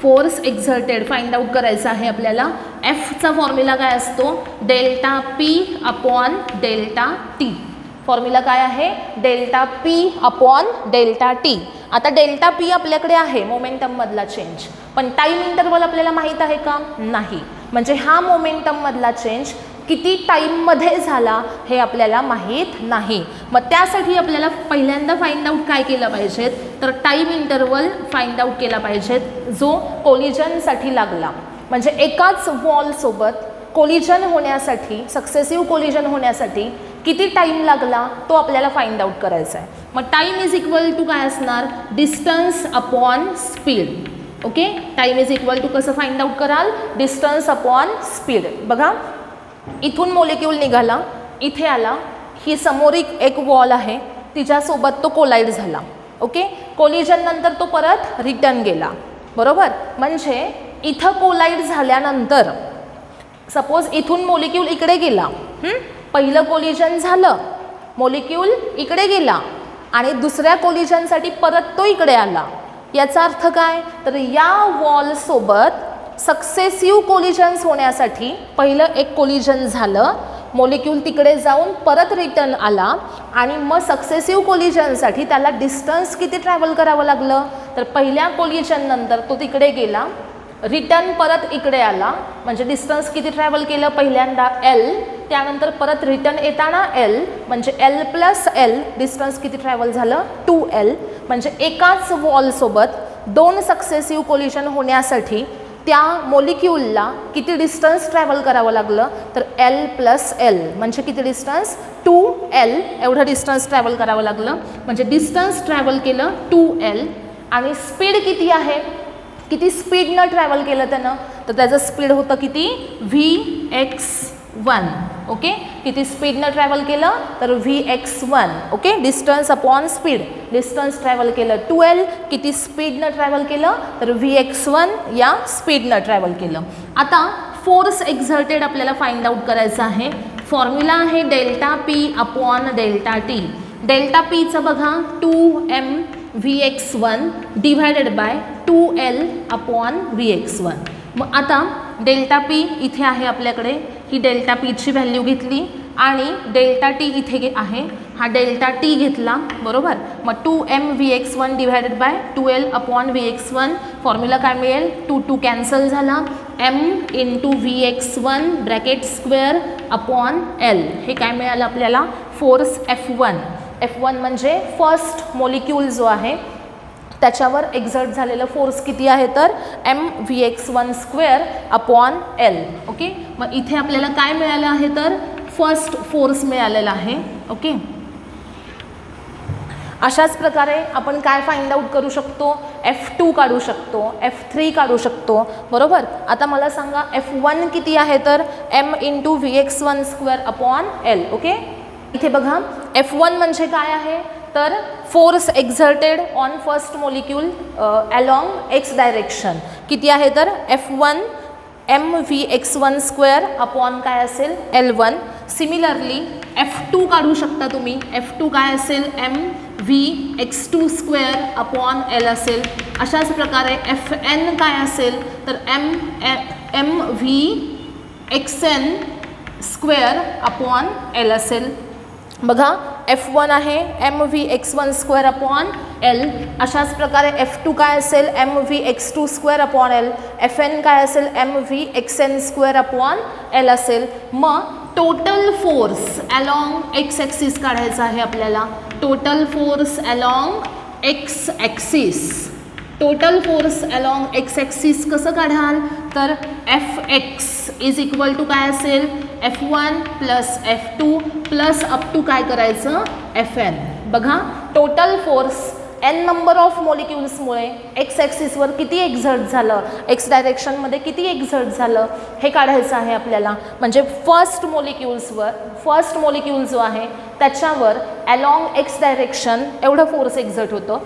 फोर्स एक्झर्टेड फाइंड आउट करायचं आहे आपल्याला. एफचा फॉर्म्युला काय असतो ΔP/ΔT. फॉर्म्युला काय आहे ΔP/ΔT. आता ΔP आपल्याकडे आहे मोमेंटममधला चेंज, पण टाईम इंटरवल आपल्याला माहीत आहे का नाही. म्हणजे हा मोमेंटममधला चेंज किती टाईममध्ये झाला हे आपल्याला माहीत नाही. मग त्यासाठी आपल्याला पहिल्यांदा फाइंड आउट काय केलं पाहिजेत तर टाईम इंटरवल फाइंड आउट केला पाहिजेत जो कोलिजनसाठी लागला. म्हणजे एकाच वॉलसोबत कोलिजन होण्यासाठी सक्सेसिव्ह कोलिजन होण्यासाठी किती टाईम लागला तो आपल्याला फाइंड आउट करायचा आहे. मग टाईम इज इक्वल टू काय असणार distance upon speed. Okay, time is equal to कसं फाइंड आउट कराल डिस्टन्स अपॉन स्पीड. बघा इथून मोलिक्यूल निघाला, इथे आला, ही समोरील एक वॉल आहे तिच्यासोबत तो कोलाइड झाला. ओके, कोलिजन नंतर तो परत रिटर्न गेला बरोबर. म्हणजे इथं कोलाइड झाल्यानंतर सपोज इथून मोलिक्यूल इकडे गेला, पहिलं कोलिजन झालं, मोलिक्यूल इकडे गेला आणि दुसऱ्या कोलिजनसाठी परत तो इकडे आला. याचा अर्थ काय तर या वॉलसोबत सक्सेसिव्ह कोलिजन्स होण्यासाठी पहिलं एक कोलिजन झालं, मोलिक्यूल तिकडे जाऊन परत रिटर्न आला आणि मग सक्सेसिव्ह कोलिजनसाठी त्याला डिस्टन्स किती ट्रॅव्हल करावं लागलं तर पहिल्या कोलिजन नंतर तो तिकडे गेला, रिटर्न परत इकडे आला, म्हणजे डिस्टन्स किती ट्रॅव्हल केलं पहिल्यांदा L, त्यानंतर परत रिटर्न येताना L, म्हणजे L+L डिस्टन्स किती ट्रॅव्हल झालं 2L. म्हणजे एकाच वॉलसोबत दोन सक्सेसिव्ह कोलिजन होण्यासाठी त्या मोलिक्यूलला किती डिस्टन्स ट्रॅव्हल करावं लागलं तर L+L, म्हणजे किती डिस्टन्स 2L एवढं डिस्टन्स ट्रॅव्हल करावं लागलं. म्हणजे डिस्टन्स ट्रॅव्हल केलं 2L आणि स्पीड किती आहे, किती स्पीडनं ट्रॅव्हल केलं त्यानं तर त्याचं स्पीड होतं किती Vx1. ओके, किती स्पीडनं ट्रॅव्हल केलं तर Vx1. Okay, distance upon speed, distance travel केलं 2L, किती स्पीडनं ट्रॅव्हल केलं तर Vx1 या स्पीडनं ट्रॅव्हल केलं. आता फोर्स एक्झर्टेड आपल्याला फाइंड आउट करायचं आहे. फॉर्म्युला आहे ΔP/ΔT. ΔPचं बघा 2mvx1 डिवायडेड बाय 2L/Vx1. मग आता ΔP इथे आहे आपल्याकडे, ही ΔPची व्हॅल्यू घेतली आणि ΔT इथे आहे, हा ΔT घेतला बरोबर. मग 2mvx1 divided by 2L/Vx1. Formula काय मिळेल 2 कॅन्सल झाला, m × Vx1 bracket square upon L. हे काय मिळालं आपल्याला फोर्स F1. F1 म्हणजे फर्स्ट मोलिक्यूल जो आहे त्याच्यावर एक्झर्ट झालेलं फोर्स किती आहे तर mvx1² अपॉन L. ओके, मग इथे आपल्याला काय मिळालं आहे तर फर्स्ट फोर्स मिळालेला आहे. ओके, अशाच प्रकारे आपण काय फाइंड आउट करू शकतो F2 काढू शकतो, F3 काढू शकतो बरोबर. आता मला सांगा F1 किती आहे तर m × Vx1² upon L. Okay, इथे बघा F1 म्हणजे काय आहे तर force exerted on first molecule along x direction किती आहे तर F1 mvx1² अपॉन काय असेल L1. सिमिलरली F2 काढू शकता तुम्ही, F2 काय असेल mvx2² अपॉन L असेल. अशाच प्रकारे Fn काय असेल तर mvxn² अपॉन L असेल. बघा F1 आहे mvx1² अपॉन L. अशाच प्रकारे F2 काय असेल mvx2² अपॉन L. Fn काय असेल mvxn² अपॉन L असेल. मग total force along x axis काढायचा आहे आपल्याला. Total force along x axis, total force along x axis कसं काढाल तर Fx इज इक्वल टू काय असेल F1 + F2 + अप टू काय करायचं Fn. बघा total force n number of मॉलिक्युल्समुळे एक्स ॲक्सिसवर किती एक्झर्ट झालं, एक्स डायरेक्शनमध्ये किती एक्झर्ट झालं हे काढायचं आहे आपल्याला. म्हणजे फर्स्ट मॉलिक्यूल जो आहे त्याच्यावर अलॉंग एक्स डायरेक्शन एवढं फोर्स एक्झर्ट होतं,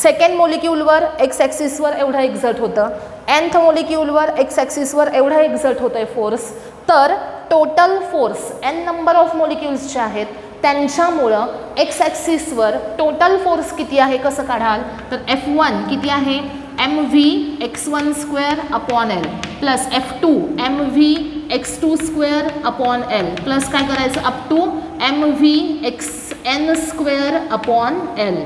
सेकंड मॉलिक्यूलवर एक्स ॲक्सिसवर एवढं एक्झर्ट होतं, nth मॉलिक्यूलवर एक्स ॲक्सिसवर एवढं एक्झर्ट होतं आहे फोर्स. तर total force n number of molecules जे आहेत त्यांच्यामुळं एक्स ॲक्सिसवर टोटल फोर्स किती आहे कसं काढाल, तर F1 किती आहे mv(x1)² upon L plus F2 mv(x2)² upon L plus काय करायचं up to mvxn² upon L.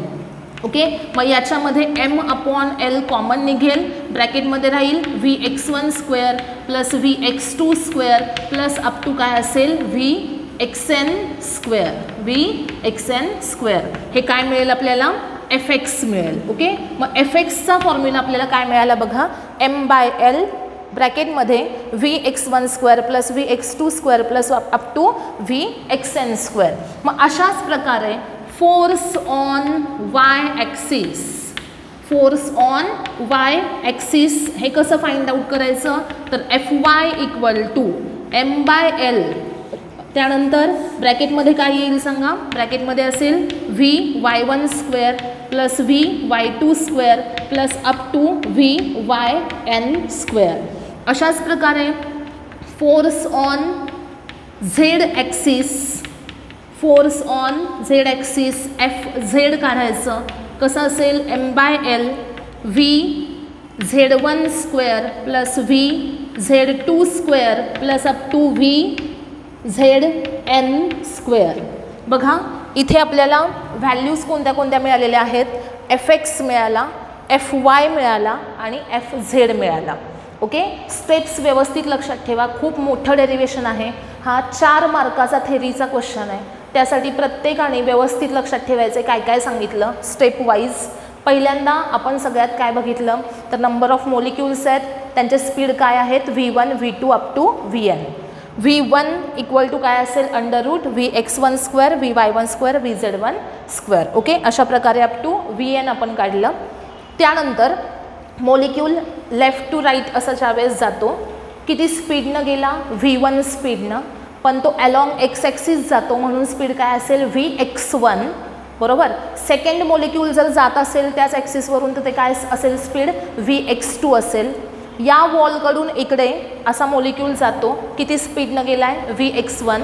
Okay, मग याच्यामध्ये m/l कॉमन निघेल, ब्रॅकेटमध्ये राहील vx1² plus vx2² plus up to काय असेल vxn². हे काय मिळेल आपल्याला fx मिळेल. ओके, मग fxचा फॉर्म्युला आपल्याला काय मिळाला बघा, m/l ब्रॅकेटमध्ये vx1² plus vx2² plus up to vxn². मग अशाच प्रकारे फोर्स ऑन y ॲक्सिस हे कसं फाइंड आउट करायचं, तर Fy इक्वल टू m/l, त्यानंतर ब्रॅकेटमध्ये काय येईल सांगा, ब्रॅकेटमध्ये असेल vy1² plus vy2² plus up to vyn². अशाच प्रकारे force on Z axis Fz काढायचं, कसं असेल m/l vz1² plus vz2² plus up to vzn². बघा इथे आपल्याला व्हॅल्यूज कोणत्या कोणत्या मिळालेल्या आहेत, fx मिळाला, fy मिळाला आणि fz मिळाला. ओके, स्टेप्स व्यवस्थित लक्षात ठेवा, खूप मोठं डेरिवेशन आहे, हा 4 मार्काचा थेरीचा क्वेश्चन आहे, त्यासाठी प्रत्येकाने व्यवस्थित लक्षात ठेवायचं काय काय सांगितलं स्टेप वाईज. पहिल्यांदा आपण सगळ्यात काय बघितलं, तर नंबर ऑफ मॉलिक्युल्स आहेत, त्यांचे स्पीड काय आहेत v1 v2 up to vn. v1 equal to काय असेल under root vx1² vy1² vz1². Okay, अशा प्रकारे अप टू vn आपण काढलं. त्यानंतर मॉलिक्यूल लेफ्ट टू राईट असं ज्यावेळेस जातो, किती स्पीडनं गेला v1 स्पीडनं, पण तो अलॉंग एक्स ॲक्सिस जातो म्हणून स्पीड काय असेल vx1 बरोबर. सेकंड मॉलिक्यूल जर जात असेल त्याच ॲक्सिसवरून तर ते काय असेल स्पीड vx2 असेल. या वॉलकडून इकडे असा मॉलिक्यूल जातो, किती स्पीडनं गेला आहे vx1.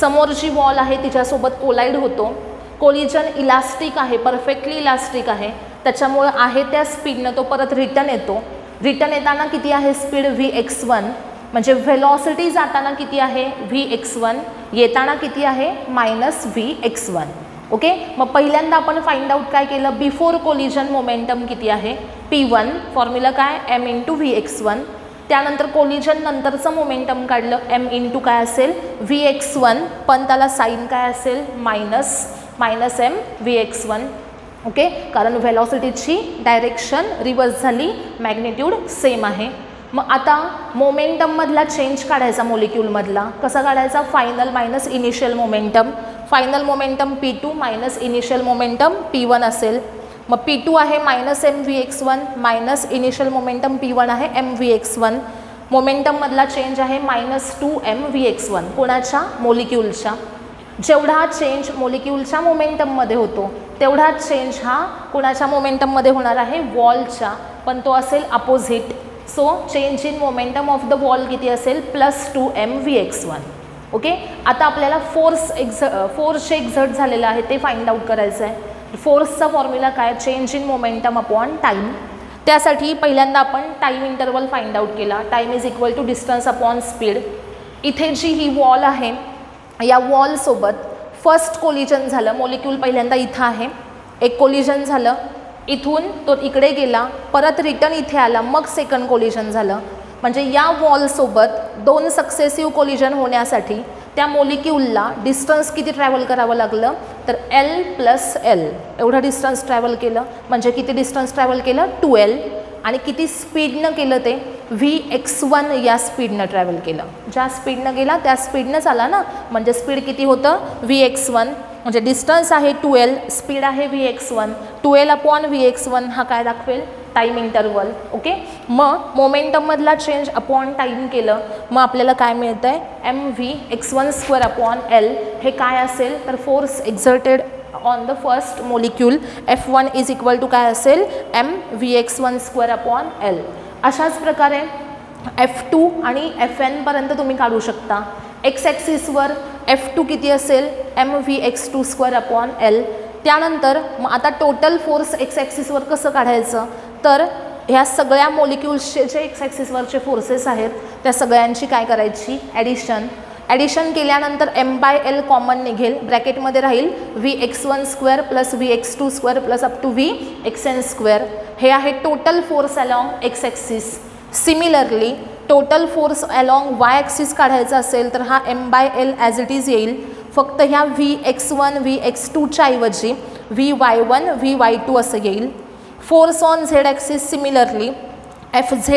समोर जी वॉल आहे तिच्यासोबत कोलाईड होतो, कोलिजन इलास्टिक आहे, परफेक्टली इलास्टिक आहे, त्याच्यामुळे आहे त्या स्पीडनं तो परत रिटर्न येतो. रिटर्न येताना किती आहे स्पीड vx1, म्हणजे व्हेलॉसिटी जाताना किती आहे vx1, येताना किती आहे -vx1. ओके, मग पहिल्यांदा आपण फाइंड आउट काय केलं, बिफोर कोलिजन मोमेंटम किती आहे p1, फॉर्म्युला काय m × vx1. त्यानंतर कोलिजन नंतरचं मोमेंटम काढलं m × काय असेल vx1, पण त्याला साईन काय असेल -m vx1. ओके, कारण व्हेलॉसिटीची डायरेक्शन रिवर्स झाली, मॅग्निट्यूड सेम आहे. मग आता मोमेंटममधला चेंज काढायचा मॉलिक्यूलमधला, कसा काढायचा, final minus initial momentum. Final momentum p2 minus initial momentum p1 असेल. मग p2 आहे -m vx1 minus initial momentum p1 आहे m vx1. मोमेंटममधला चेंज आहे -2m vx1 कोणाच्या मॉलिक्यूलच्या. जेवढा चेंज मॉलिक्यूलच्या मोमेंटममध्ये होतो तेवढा चेंज हा कोणाच्या मोमेंटममध्ये होणार आहे वॉलच्या, पण तो असेल opposite. So change in momentum of the wall किती असेल +2m vx1. ओके, आता आपल्याला फोर्स जे एक्झर्ट झालेलं आहे ते फाइंड आउट करायचं आहे. फोर्सचा फॉर्म्युला काय, change in momentum upon time. त्यासाठी पहिल्यांदा आपण टाईम इंटरवल फाइंड आउट केला, time is equal to distance upon speed. इथे जी ही वॉल आहे या वॉलसोबत फर्स्ट कोलिजन झालं, मॉलिक्यूल पहिल्यांदा इथं आहे, एक कोलिजन झालं, इथून तो इकडे गेला, परत रिटर्न इथे आला, मग सेकंड कोलिजन झालं. म्हणजे या वॉलसोबत 2 सक्सेसिव्ह कोलिजन होण्यासाठी त्या मॉलिक्यूलला डिस्टन्स किती ट्रॅव्हल करावं लागलं, तर l + l एवढं डिस्टन्स ट्रॅव्हल केलं. म्हणजे किती डिस्टन्स ट्रॅव्हल केलं 2l. आणि किती स्पीडनं केलं ते vx1 या स्पीडनं ट्रॅव्हल केलं. ज्या स्पीडनं गेला त्या स्पीडनंच आला ना, म्हणजे स्पीड किती होतं vx1. म्हणजे डिस्टन्स आहे 2L, स्पीड आहे Vx1, 2L/Vx1 हा काय दाखवेल टाईम इंटरवल. ओके, मग मोमेंटममधला चेंज अपॉन टाईम केलं मग आपल्याला काय मिळतं आहे mvx1/L. हे काय असेल तर force exerted on the first molecule F1 is equal to काय असेल mvx1/L. अशाच प्रकारे F2 आणि Fn पर्यंत तुम्ही काढू शकता. एक्स ॲक्सिसवर F2 किती असेल mvx2/L. त्यानंतर मग आता टोटल फोर्स एक्स ॲक्सिसवर कसं काढायचं तर ह्या सगळ्या मोलिक्युल्सचे जे एक्स ॲक्सिसवरचे फोर्सेस आहेत त्या सगळ्यांची काय करायची ॲडिशन केल्यानंतर m/L कॉमन निघेल, ब्रॅकेटमध्ये राहील Vx1² + Vx2² + up to Vxn². हे आहे total force along X axis. Similarly total force along Y axis काढायचा असेल तर हा m/L ॲज इट इज येईल. फक्त ह्या Vx1 Vx2च्या ऐवजी Vy1 Vy2 असं येईल. Force on Z axis similarly Fz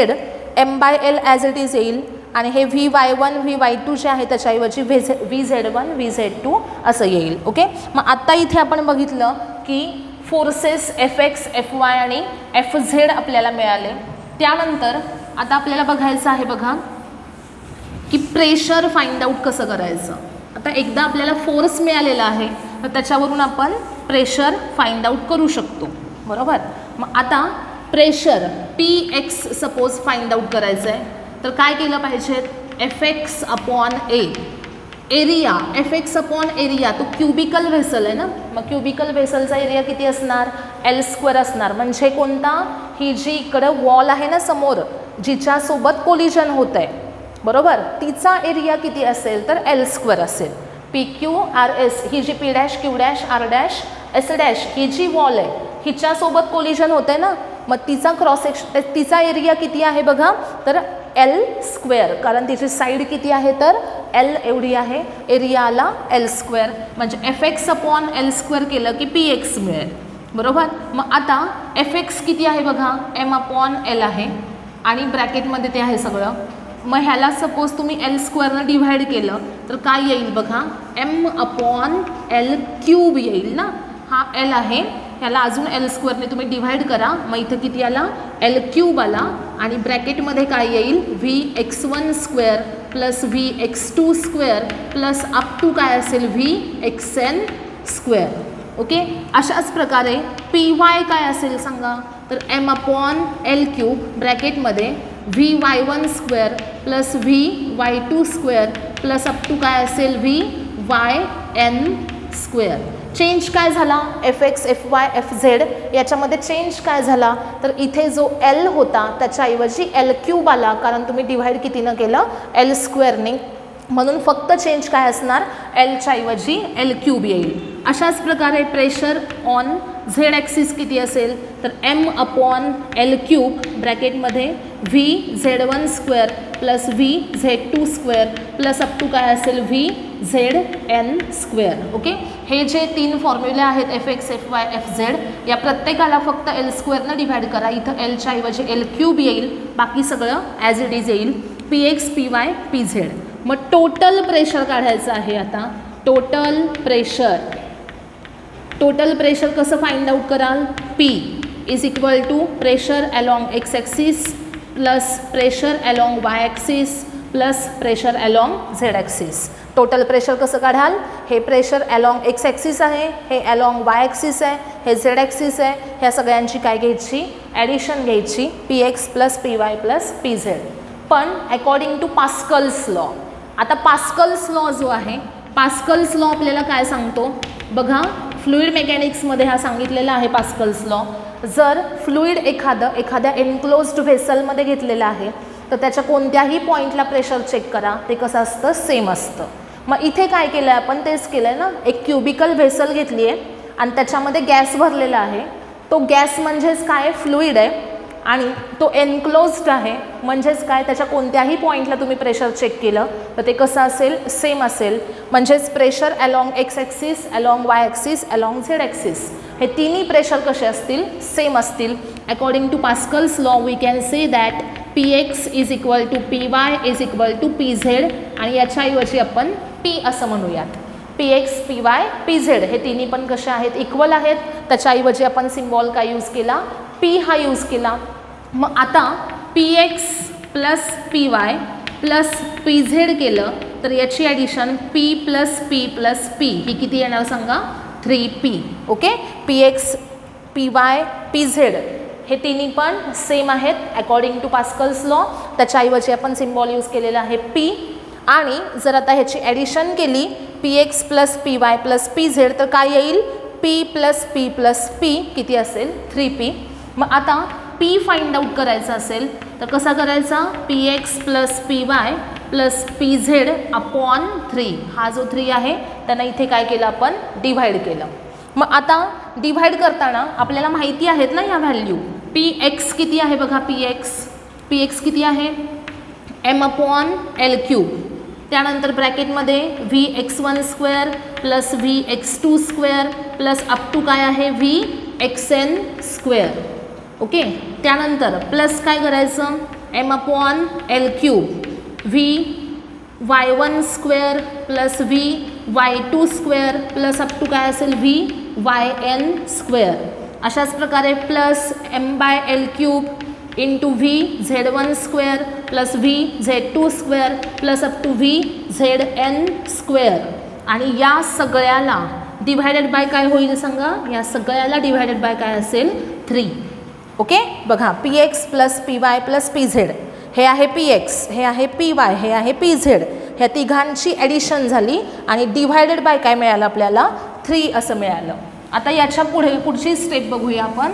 m/L as it is येईल आणि हे Vy1 Vy2 जे आहे त्याच्याऐवजी Vz1 Vz2 असं येईल. ओके, मग आत्ता इथे आपण बघितलं की फोर्सेस Fx Fy आणि Fz आपल्याला मिळाले. त्यानंतर आता आपल्याला बघायचं आहे बघा की प्रेशर फाइंड आउट कसं करायचं. आता एकदा आपल्याला फोर्स मिळालेला आहे तर त्याच्यावरून आपण प्रेशर फाइंड आउट करू शकतो, बरोबर. मग आता pressure Px suppose find out करायचं आहे तर काय केलं पाहिजे Fx/A. एरिया Fx/A तो क्युबिकल व्हेसल आहे ना, मग क्युबिकल व्हेसलचा एरिया किती असणार L² असणार. म्हणजे कोणता ही जी इकडं वॉल आहे ना समोर जिच्यासोबत कोलिजन होत आहे, बरोबर, तिचा एरिया किती असेल तर L² असेल. PQRS ही जी P', Q', R', S' ही जी वॉल आहे हिच्यासोबत कोलिजन होतं आहे ना, मग तिचा क्रॉस सेक्शन तिचा एरिया किती आहे बघा तर L², कारण तिची साईड किती आहे तर L एवढी आहे, एरिया आला L². म्हणजे Fx/L² केलं की Px मिळेल, बरोबर. मग आता Fx किती आहे बघा m/L आहे आणि ब्रॅकेटमध्ये ते आहे सगळं. मग ह्याला सपोज तुम्ही L² डिव्हाइड केलं तर काय येईल बघा m/L³ येईल ना, हा L आहे ह्याला अजून L² तुम्ही डिव्हाइड करा मग इथं किती आला L³ आला आणि ब्रॅकेटमध्ये काय येईल Vx1² + Vx2² + अप टू काय असेल Vxn². ओके, अशाच प्रकारे Py काय असेल सांगा तर m/L³ ब्रॅकेटमध्ये Vy1² + Vy2² + up to काय असेल Vyn². चेंज काय झाला Fx Fy Fz याच्यामध्ये चेंज काय झाला तर इथे जो L होता त्याच्याऐवजी L³ आला, कारण तुम्ही डिव्हाइड कितीनं केलं L² म्हणून फक्त चेंज काय असणार Lच्या ऐवजी L³ येईल. अशाच प्रकारे प्रेशर ऑन झेड ॲक्सिस किती असेल तर m/L³ ब्रॅकेटमध्ये Vz1² + Vz2² + up to काय असेल Vzn². ओके, हे जे 3 फॉर्म्युले आहेत Fx Fy Fz या प्रत्येकाला फक्त L² डिव्हाइड करा. इथं Lच्या ऐवजी L³ येईल, बाकी सगळं ॲज इट इज येईल Px Py Pz. मग टोटल प्रेशर काढायचं आहे. आता टोटल प्रेशर कसं फाइंड आउट कराल P is equal to pressure along X axis plus pressure along Y axis plus pressure along Z axis. Total pressure कसं काढाल हे प्रेशर अलॉंग एक्स ॲक्सिस आहे, हे अलॉंग वाय ॲक्सिस आहे, हे Z axis आहे. ह्या सगळ्यांची काय घ्यायची ॲडिशन घ्यायची Px + Py + Pz. पण अकॉर्डिंग टू पास्कल्स लॉ. आता पास्कल्स लॉ जो आहे पास्कल्स लॉ आपल्याला काय सांगतो बघा, फ्लुइड मेकॅनिक्समध्ये हा सांगितलेला आहे पास्कल्स लॉ. जर फ्लुइड एखाद्या एन्क्लोज्ड व्हेसलमध्ये घेतलेला आहे तर त्याच्या कोणत्याही पॉईंटला प्रेशर चेक करा, ते कसं असतं सेम असतं. मग इथे काय केलं आहे आपण तेच केलं आहे ना, एक क्युबिकल व्हेसल घेतली आहे आणि त्याच्यामध्ये गॅस भरलेला आहे. तो गॅस म्हणजेच काय फ्लुइड आहे आणि तो एन्क्लोज्ड आहे म्हणजेच काय त्याच्या कोणत्याही पॉईंटला तुम्ही प्रेशर चेक केलं तर ते कसं असेल सेम असेल. म्हणजेच pressure along X axis along Y axis along Z axis हे तिन्ही प्रेशर कसे असतील सेम असतील. According to Pascal's law we can say that Px is equal to Py is equal to Pz आणि याच्याऐवजी आपण P असं म्हणूयात. P X P Y P Z हे तिन्ही पण कसे आहेत इक्वल आहेत, त्याच्याऐवजी आपण सिम्बॉल काय यूज केला पी हा यूज केला. मग आता P x plus P Y plus P Z केलं तर याची ॲडिशन पी प्लस पी ही किती येणार सांगा 3p. Okay, P X P Y P Z हे तिन्ही पण सेम आहेत अकॉर्डिंग टू पास्कल्स लॉ, त्याच्याऐवजी आपण सिम्बॉल यूज केलेला आहे पी. आणि जर आता ह्याची ॲडिशन केली P x plus P Y plus P Z तर काय येईल पी प्लस पी किती असेल 3p. मग आता पी फाइंड आउट करायचा असेल तर कसा करायचा P x plus P Y plus P Z upon 3. हा जो 3 आहे त्यांना इथे काय केलं आपण डिव्हाइड केलं. मग आता डिव्हाइड करताना आपल्याला माहिती आहेत ना ह्या व्हॅल्यू पी एक्स किती आहे बघा पी एक्स किती आहे एम अपॉन एल क्यूब, त्यानंतर ब्रॅकेटमध्ये V X one square plus V X two square plus up to काय आहे V X N square. Okay, त्यानंतर प्लस काय करायचं M upon L cube V Y one square plus V Y two square plus up to काय असेल V Y N square. अशाच प्रकारे plus M by L cube into V Z one square plus V Z two square plus up to V Z N square. आणि या सगळ्याला divided by काय होईल सांगा, या सगळ्याला डिव्हायडेड बाय काय असेल 3. ओके, बघा P x plus P Y plus P Z हे आहे पी एक्स, हे आहे पी वाय, हे आहे पी झेड, ह्या तिघांची ॲडिशन झाली आणि डिव्हायडेड बाय काय मिळालं आपल्याला 3 असं मिळालं. आता याच्या पुढची स्टेप बघूया आपण.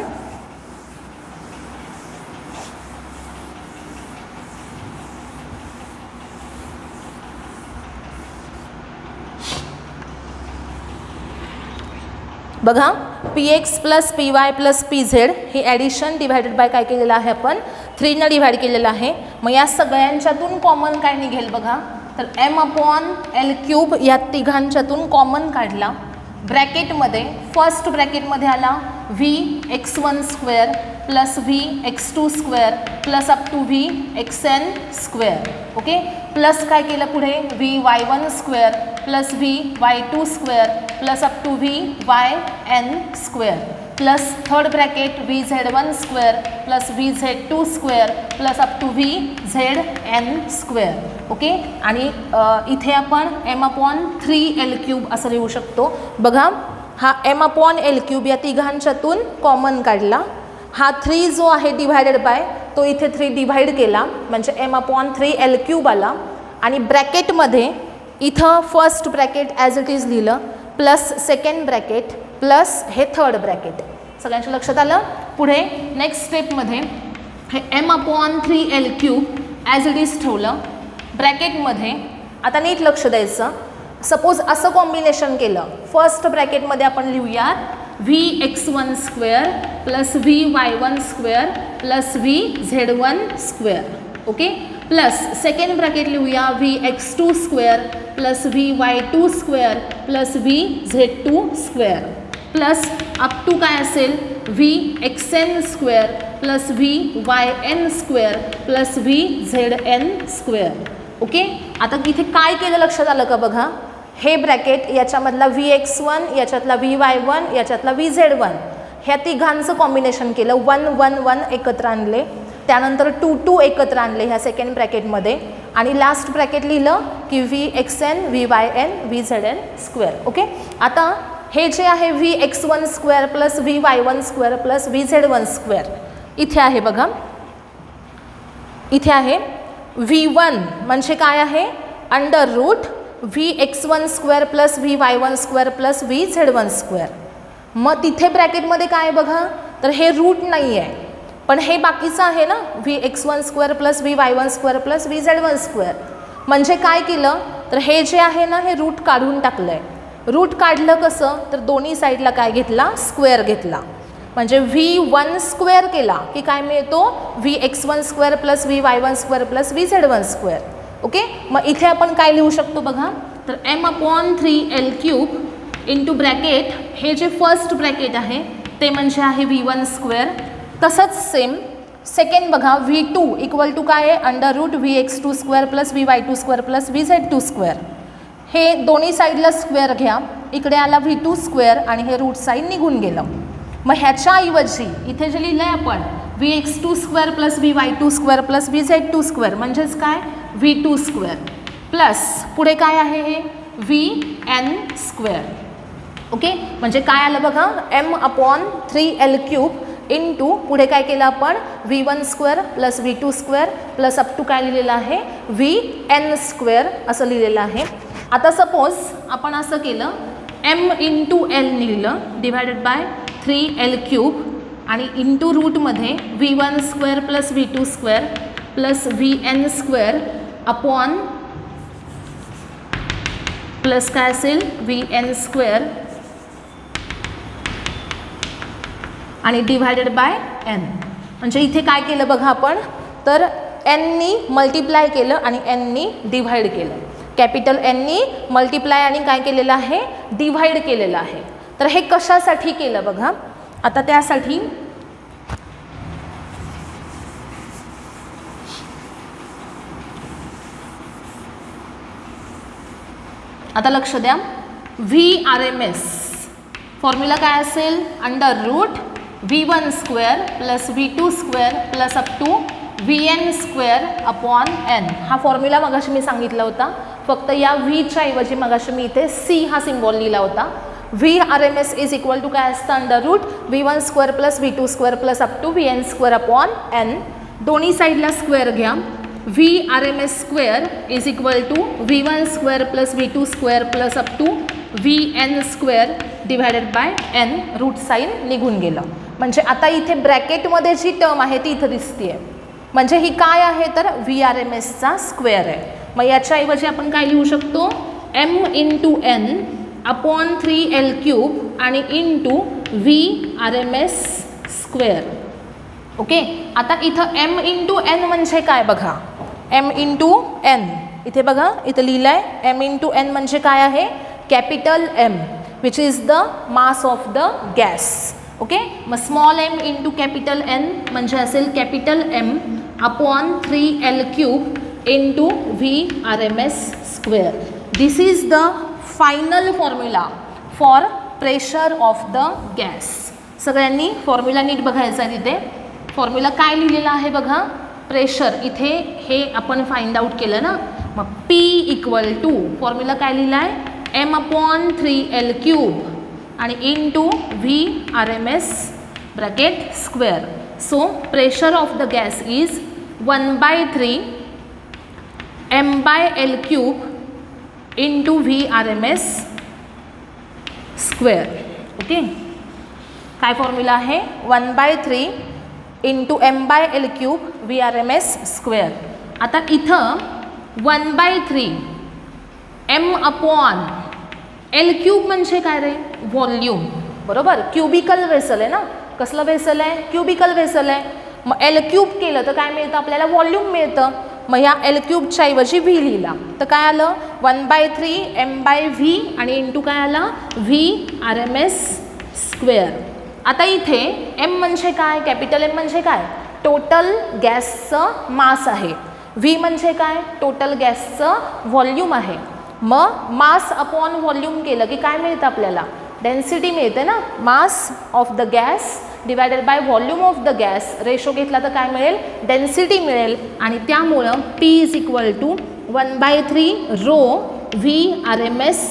बघा P x plus P Y plus P Z he addition divided by काय केलेलं आहे आपण 3 डिव्हाइड केलेलं आहे. मग या सगळ्यांच्यातून कॉमन काय निघेल बघा तर एम अपॉन एल क्यूब या तिघांच्यातून कॉमन काढला. ब्रॅकेटमध्ये फर्स्ट ब्रॅकेटमध्ये आला V X one square plus V X two square plus up to V X N square. Okay, plus काय केलं पुढे V Y one square plus V Y two square plus up to V Y N square plus third bracket V Z one square plus V Z two square plus up to V Z N square. Okay, आणि इथे आपण M upon 3 L cube असं लिहू शकतो. बघा हा M upon L cube या तिघांच्यातून common काढला. हा 3 जो आहे डिव्हायडेड बाय तो इथे 3 डिव्हाइड केला म्हणजे एम अपॉन 3 एल क्यूब आला. आणि ब्रॅकेटमध्ये इथं first bracket as it is लिहिलं प्लस सेकंड ब्रॅकेट प्लस हे थर्ड ब्रॅकेट. सगळ्यांच्या लक्षात आलं. पुढे नेक्स्ट स्टेपमध्ये हे M upon 3 L cube as it is ठेवलं ब्रॅकेटमध्ये. आता नीट लक्ष द्यायचं. सपोज असं कॉम्बिनेशन केलं फर्स्ट ब्रॅकेटमध्ये आपण लिहूया V X one square plus V Y one square plus V Z one square. Okay, plus second bracket लिहूया V X two square plus V Y two square plus V Z two square plus up to काय असेल V X N square plus V Y N square plus V Z N square. Okay, आता इथे काय केलं लक्षात आलं का बघा. हे ब्रॅकेट याच्यामधला व्ही एक्स वन याच्यातला व्ही वाय वन याच्यातला व्ही झेड वन ह्या तिघांचं कॉम्बिनेशन केलं. 1 1 1 एकत्र आणले, त्यानंतर 2 2 एकत्र आणले ह्या सेकंड ब्रॅकेटमध्ये आणि लास्ट ब्रॅकेट लिहिलं की V X N V Y N V Z N square. Okay, आता हे जे आहे V X one square plus V Y one square plus V Z one square इथे आहे बघा. इथे आहे व्ही वन म्हणजे काय आहे under root V X one square plus V Y one square plus V Z one square. मग तिथे ब्रॅकेटमध्ये काय आहे बघा तर हे रूट नाही आहे पण हे बाकीचं आहे ना V X one square plus V Y one square plus V Z one square. म्हणजे काय केलं तर हे जे आहे ना हे रूट काढून टाकलं आहे. रूट काढलं कसं तर दोन्ही साईडला काय घेतला स्क्वेअर घेतला म्हणजे व्ही वन स्क्वेअर केला की काय मिळतो V X one square plus V Y one square plus V Z one square. Okay, मग इथे आपण काय लिहू शकतो बघा तर M upon 3 L cube into bracket हे जे फर्स्ट ब्रॅकेट आहे ते म्हणजे आहे व्ही वन स्क्वेअर. तसंच सेम सेकंड बघा व्ही टू इक्वल टू काय आहे under root V X two square plus V Y two square plus V Z two square. हे दोन्ही साईडला स्क्वेअर घ्या, इकडे आला V2 स्क्वेअर आणि हे रूट साईड निघून गेलं. मग ह्याच्याऐवजी इथे जे लिहिलं आहे आपण Vx2 square plus Vy2 square plus Vz2 square म्हणजेच काय V2 स्क्वेअर प्लस पुढे काय आहे हे Vn स्क्वेअर. ओके, म्हणजे काय आलं बघा m/3l³ इंटू पुढे काय केलं आपण V1 square plus V2 square plus up to काय लिहिलेलं आहे Vn स्क्वेअर असं लिहिलेलं आहे. आता सपोज आपण असं केलं m इंटू l लिहिलं डिवायडेड बाय 3l³ आणि इंटू रूटमध्ये V1 square plus V2 square plus Vn square upon plus काय असेल Vn स्क्वेअर आणि डिवायडेड बाय n. म्हणजे इथे काय केलं बघा आपण तर nनी मल्टिप्लाय केलं आणि nनी डिव्हाइड केलं. कॅपिटल nनी मल्टिप्लाय आणि काय केलेलं आहे डिव्हाइड केलेलं आहे. तर हे कशासाठी केलं बघा. आता त्यासाठी आता लक्ष द्या VRMS फॉर्म्युला काय असेल under root V1 square plus V2 square plus up to Vn square upon n. हा फॉर्म्युला मगाशी मी सांगितला होता. फक्त या Vच्या ऐवजी मगाशी मी इथे C हा सिम्बॉल लिहिला होता. VRMS इज इक्वल टू काय असतं under root V1 square plus V2 square plus up to Vn square upon n. दोन्ही साईडला स्क्वेअर घ्या. VRMS square is equal to V1 square plus V2 square plus up to Vn square divided by n. Root sign निघून गेलं. म्हणजे आता इथे ब्रॅकेटमध्ये जी term आहे ती इथं दिसते. म्हणजे ही काय आहे तर VRMSचा स्क्वेअर आहे. मग याच्याऐवजी आपण काय लिहू शकतो m into n upon 3l³ आणि इंटू VRMS स्क्वेअर. ओके, आता इथं m इंटू n म्हणजे काय बघा m इंटू n इथे बघा इथं लिहिलं आहे m इंटू n म्हणजे काय आहे capital M which is the mass of the gas. Okay, मग small m into capital N म्हणजे असेल capital M upon 3l³ into VRMS square. This is the final formula for pressure of the gas. सगळ्यांनी formula नीट बघायचा आहे. तिथे formula काय लिहिलेला आहे बघा प्रेशर इथे हे आपण फाइंड आउट केलं ना. मग P इक्वल टू फॉर्म्युला काय लिहिला आहे m अपॉन 3l³ आणि into VRMS bracket square. So pressure of the gas is 1/3 m/l³ into VRMS square. Okay, काय फॉर्म्युला आहे 1/3 इंटू m/l³ VRMS स्क्वेअर. आता इथं 1/3 m अपॉन l³ म्हणजे काय रे व्हॉल्यूम. बरोबर, क्युबिकल वेसल आहे ना. कसलं वेसल आहे क्युबिकल वेसल आहे. मग l³ केलं तर काय मिळतं आपल्याला व्हॉल्यूम मिळतं. मग ह्या l³ ऐवजी v लिहिला तर काय आलं 1/3 m/v आणि इंटू काय आला VRMS स्क्वेअर. आता इथे m म्हणजे काय कॅपिटल M म्हणजे काय टोटल गॅसचं मास आहे. v म्हणजे काय टोटल गॅसचं व्हॉल्यूम आहे. मग मास अपॉन व्हॉल्यूम केलं की काय मिळतं आपल्याला डेन्सिटी मिळते ना. Mass of the gas divided by volume of the gas ratio घेतला तर काय मिळेल डेन्सिटी मिळेल. आणि त्यामुळं P is equal to 1/3 rho VRMS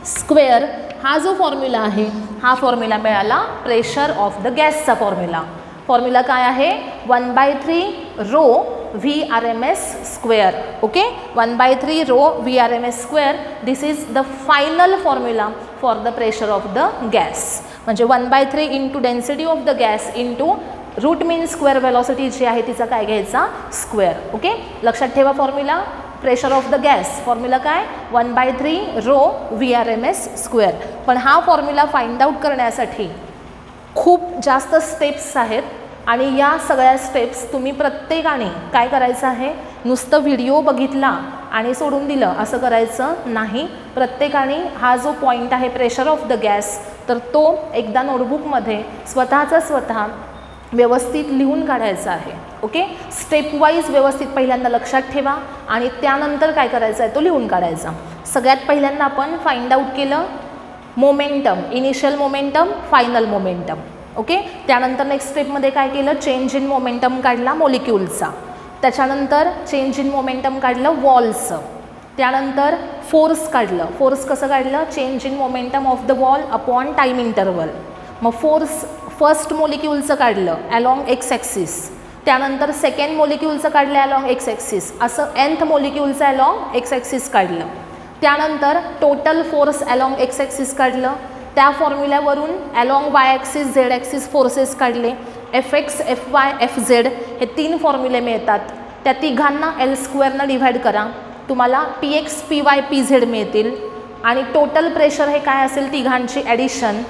square. हा जो फॉर्म्युला आहे हा फॉर्म्युला मिळाला प्रेशर ऑफ द गॅसचा फॉर्म्युला. फॉर्म्युला काय आहे 1/3 rho VRMS square. Okay, 1/3 rho VRMS square. This is the final formula for the pressure of the gas. म्हणजे 1/3 into density of the gas into root mean square velocity जी आहे तिचा काय घ्यायचा square. Okay, लक्षात ठेवा formula pressure of the gas formula काय 1/3 rho VRMS square. पण हा फॉर्म्युला फाइंड आउट करण्यासाठी खूप जास्त स्टेप्स आहेत आणि या सगळ्या स्टेप्स तुम्ही प्रत्येकाने काय करायचं आहे नुसतं व्हिडिओ बघितला आणि सोडून दिलं असं करायचं नाही. प्रत्येकाने हा जो पॉईंट आहे प्रेशर ऑफ द गॅस तर तो एकदा नोटबुकमध्ये स्वतः व्यवस्थित लिहून काढायचा आहे. ओके, स्टेप वाईज व्यवस्थित पहिल्यांदा लक्षात ठेवा आणि त्यानंतर काय करायचं आहे तो लिहून काढायचा. सगळ्यात पहिल्यांदा आपण फाइंड आउट केलं momentum, initial momentum, final momentum. Okay, त्यानंतर नेक्स्ट स्टेपमध्ये काय केलं, चेंज इन मोमेंटम काढला मॉलिक्यूलचा, त्याच्यानंतर चेंज इन मोमेंटम काढलं वॉलचं, त्यानंतर फोर्स काढलं. फोर्स कसं काढलं, change in momentum of the wall upon time interval. मग फोर्स फर्स्ट मोलिक्यूलचं काढलं अलॉंग एक्स ॲक्सिस, त्यानंतर सेकंड मोलिक्यूलचं काढलं अलॉंग एक्स ॲक्सिस, असं nth मोलिक्यूलचं अलॉंग एक्स ॲक्सिस काढलं. त्यानंतर total force along X axis काढलं. त्या फॉर्म्युल्यावरून along Y axis Z axis forces काढले. Fx, Fy, Fz हे 3 फॉर्म्युले मिळतात. त्या तिघांना L² डिव्हाइड करा, तुम्हाला Px, Py, Pz मिळतील. आणि टोटल प्रेशर हे काय असेल, तिघांची ॲडिशन,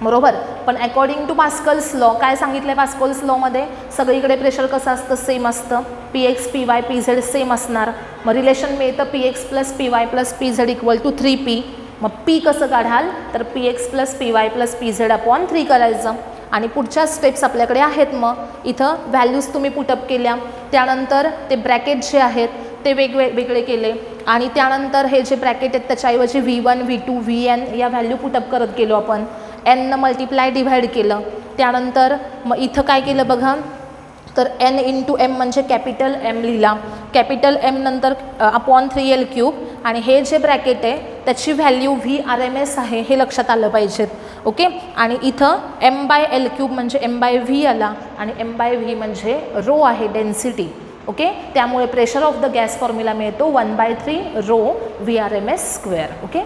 बरोबर. पण अकॉर्डिंग टू पास्कल्स लॉ काय सांगितलं आहे, पास्कल्स लॉमध्ये सगळीकडे प्रेशर कसं असतं, सेम असतं. Px, Py, Pz सेम असणार. मग रिलेशन मिळतं Px + Py + Pz = 3p. मग P कसं काढाल, तर Px + Py + Pz/3 करायचं. आणि पुढच्या स्टेप्स आपल्याकडे आहेत. मग इथं व्हॅल्यूज तुम्ही पुटअप केल्या, त्यानंतर ते ब्रॅकेट जे आहेत ते वेगळे केले, आणि त्यानंतर हे जे ब्रॅकेट आहेत त्याच्याऐवजी V1, V2, Vn या व्हॅल्यू पुटअप करत गेलो आपण. n मल्टिप्लाय डिव्हाइड केलं. त्यानंतर मग इथं काय केलं बघा, तर n × m म्हणजे कॅपिटल M लिहिला, कॅपिटल M नंतर अपॉन 3l³, आणि हे जे ब्रॅकेट आहे त्याची व्हॅल्यू VRMS आहे हे लक्षात आलं पाहिजेत. ओके, आणि इथं m/l³ म्हणजे m/v आला, आणि m/v म्हणजे रो आहे, डेन्सिटी. ओके, त्यामुळे pressure of the gas formula मिळतो 1/3 ρ VRMS². ओके.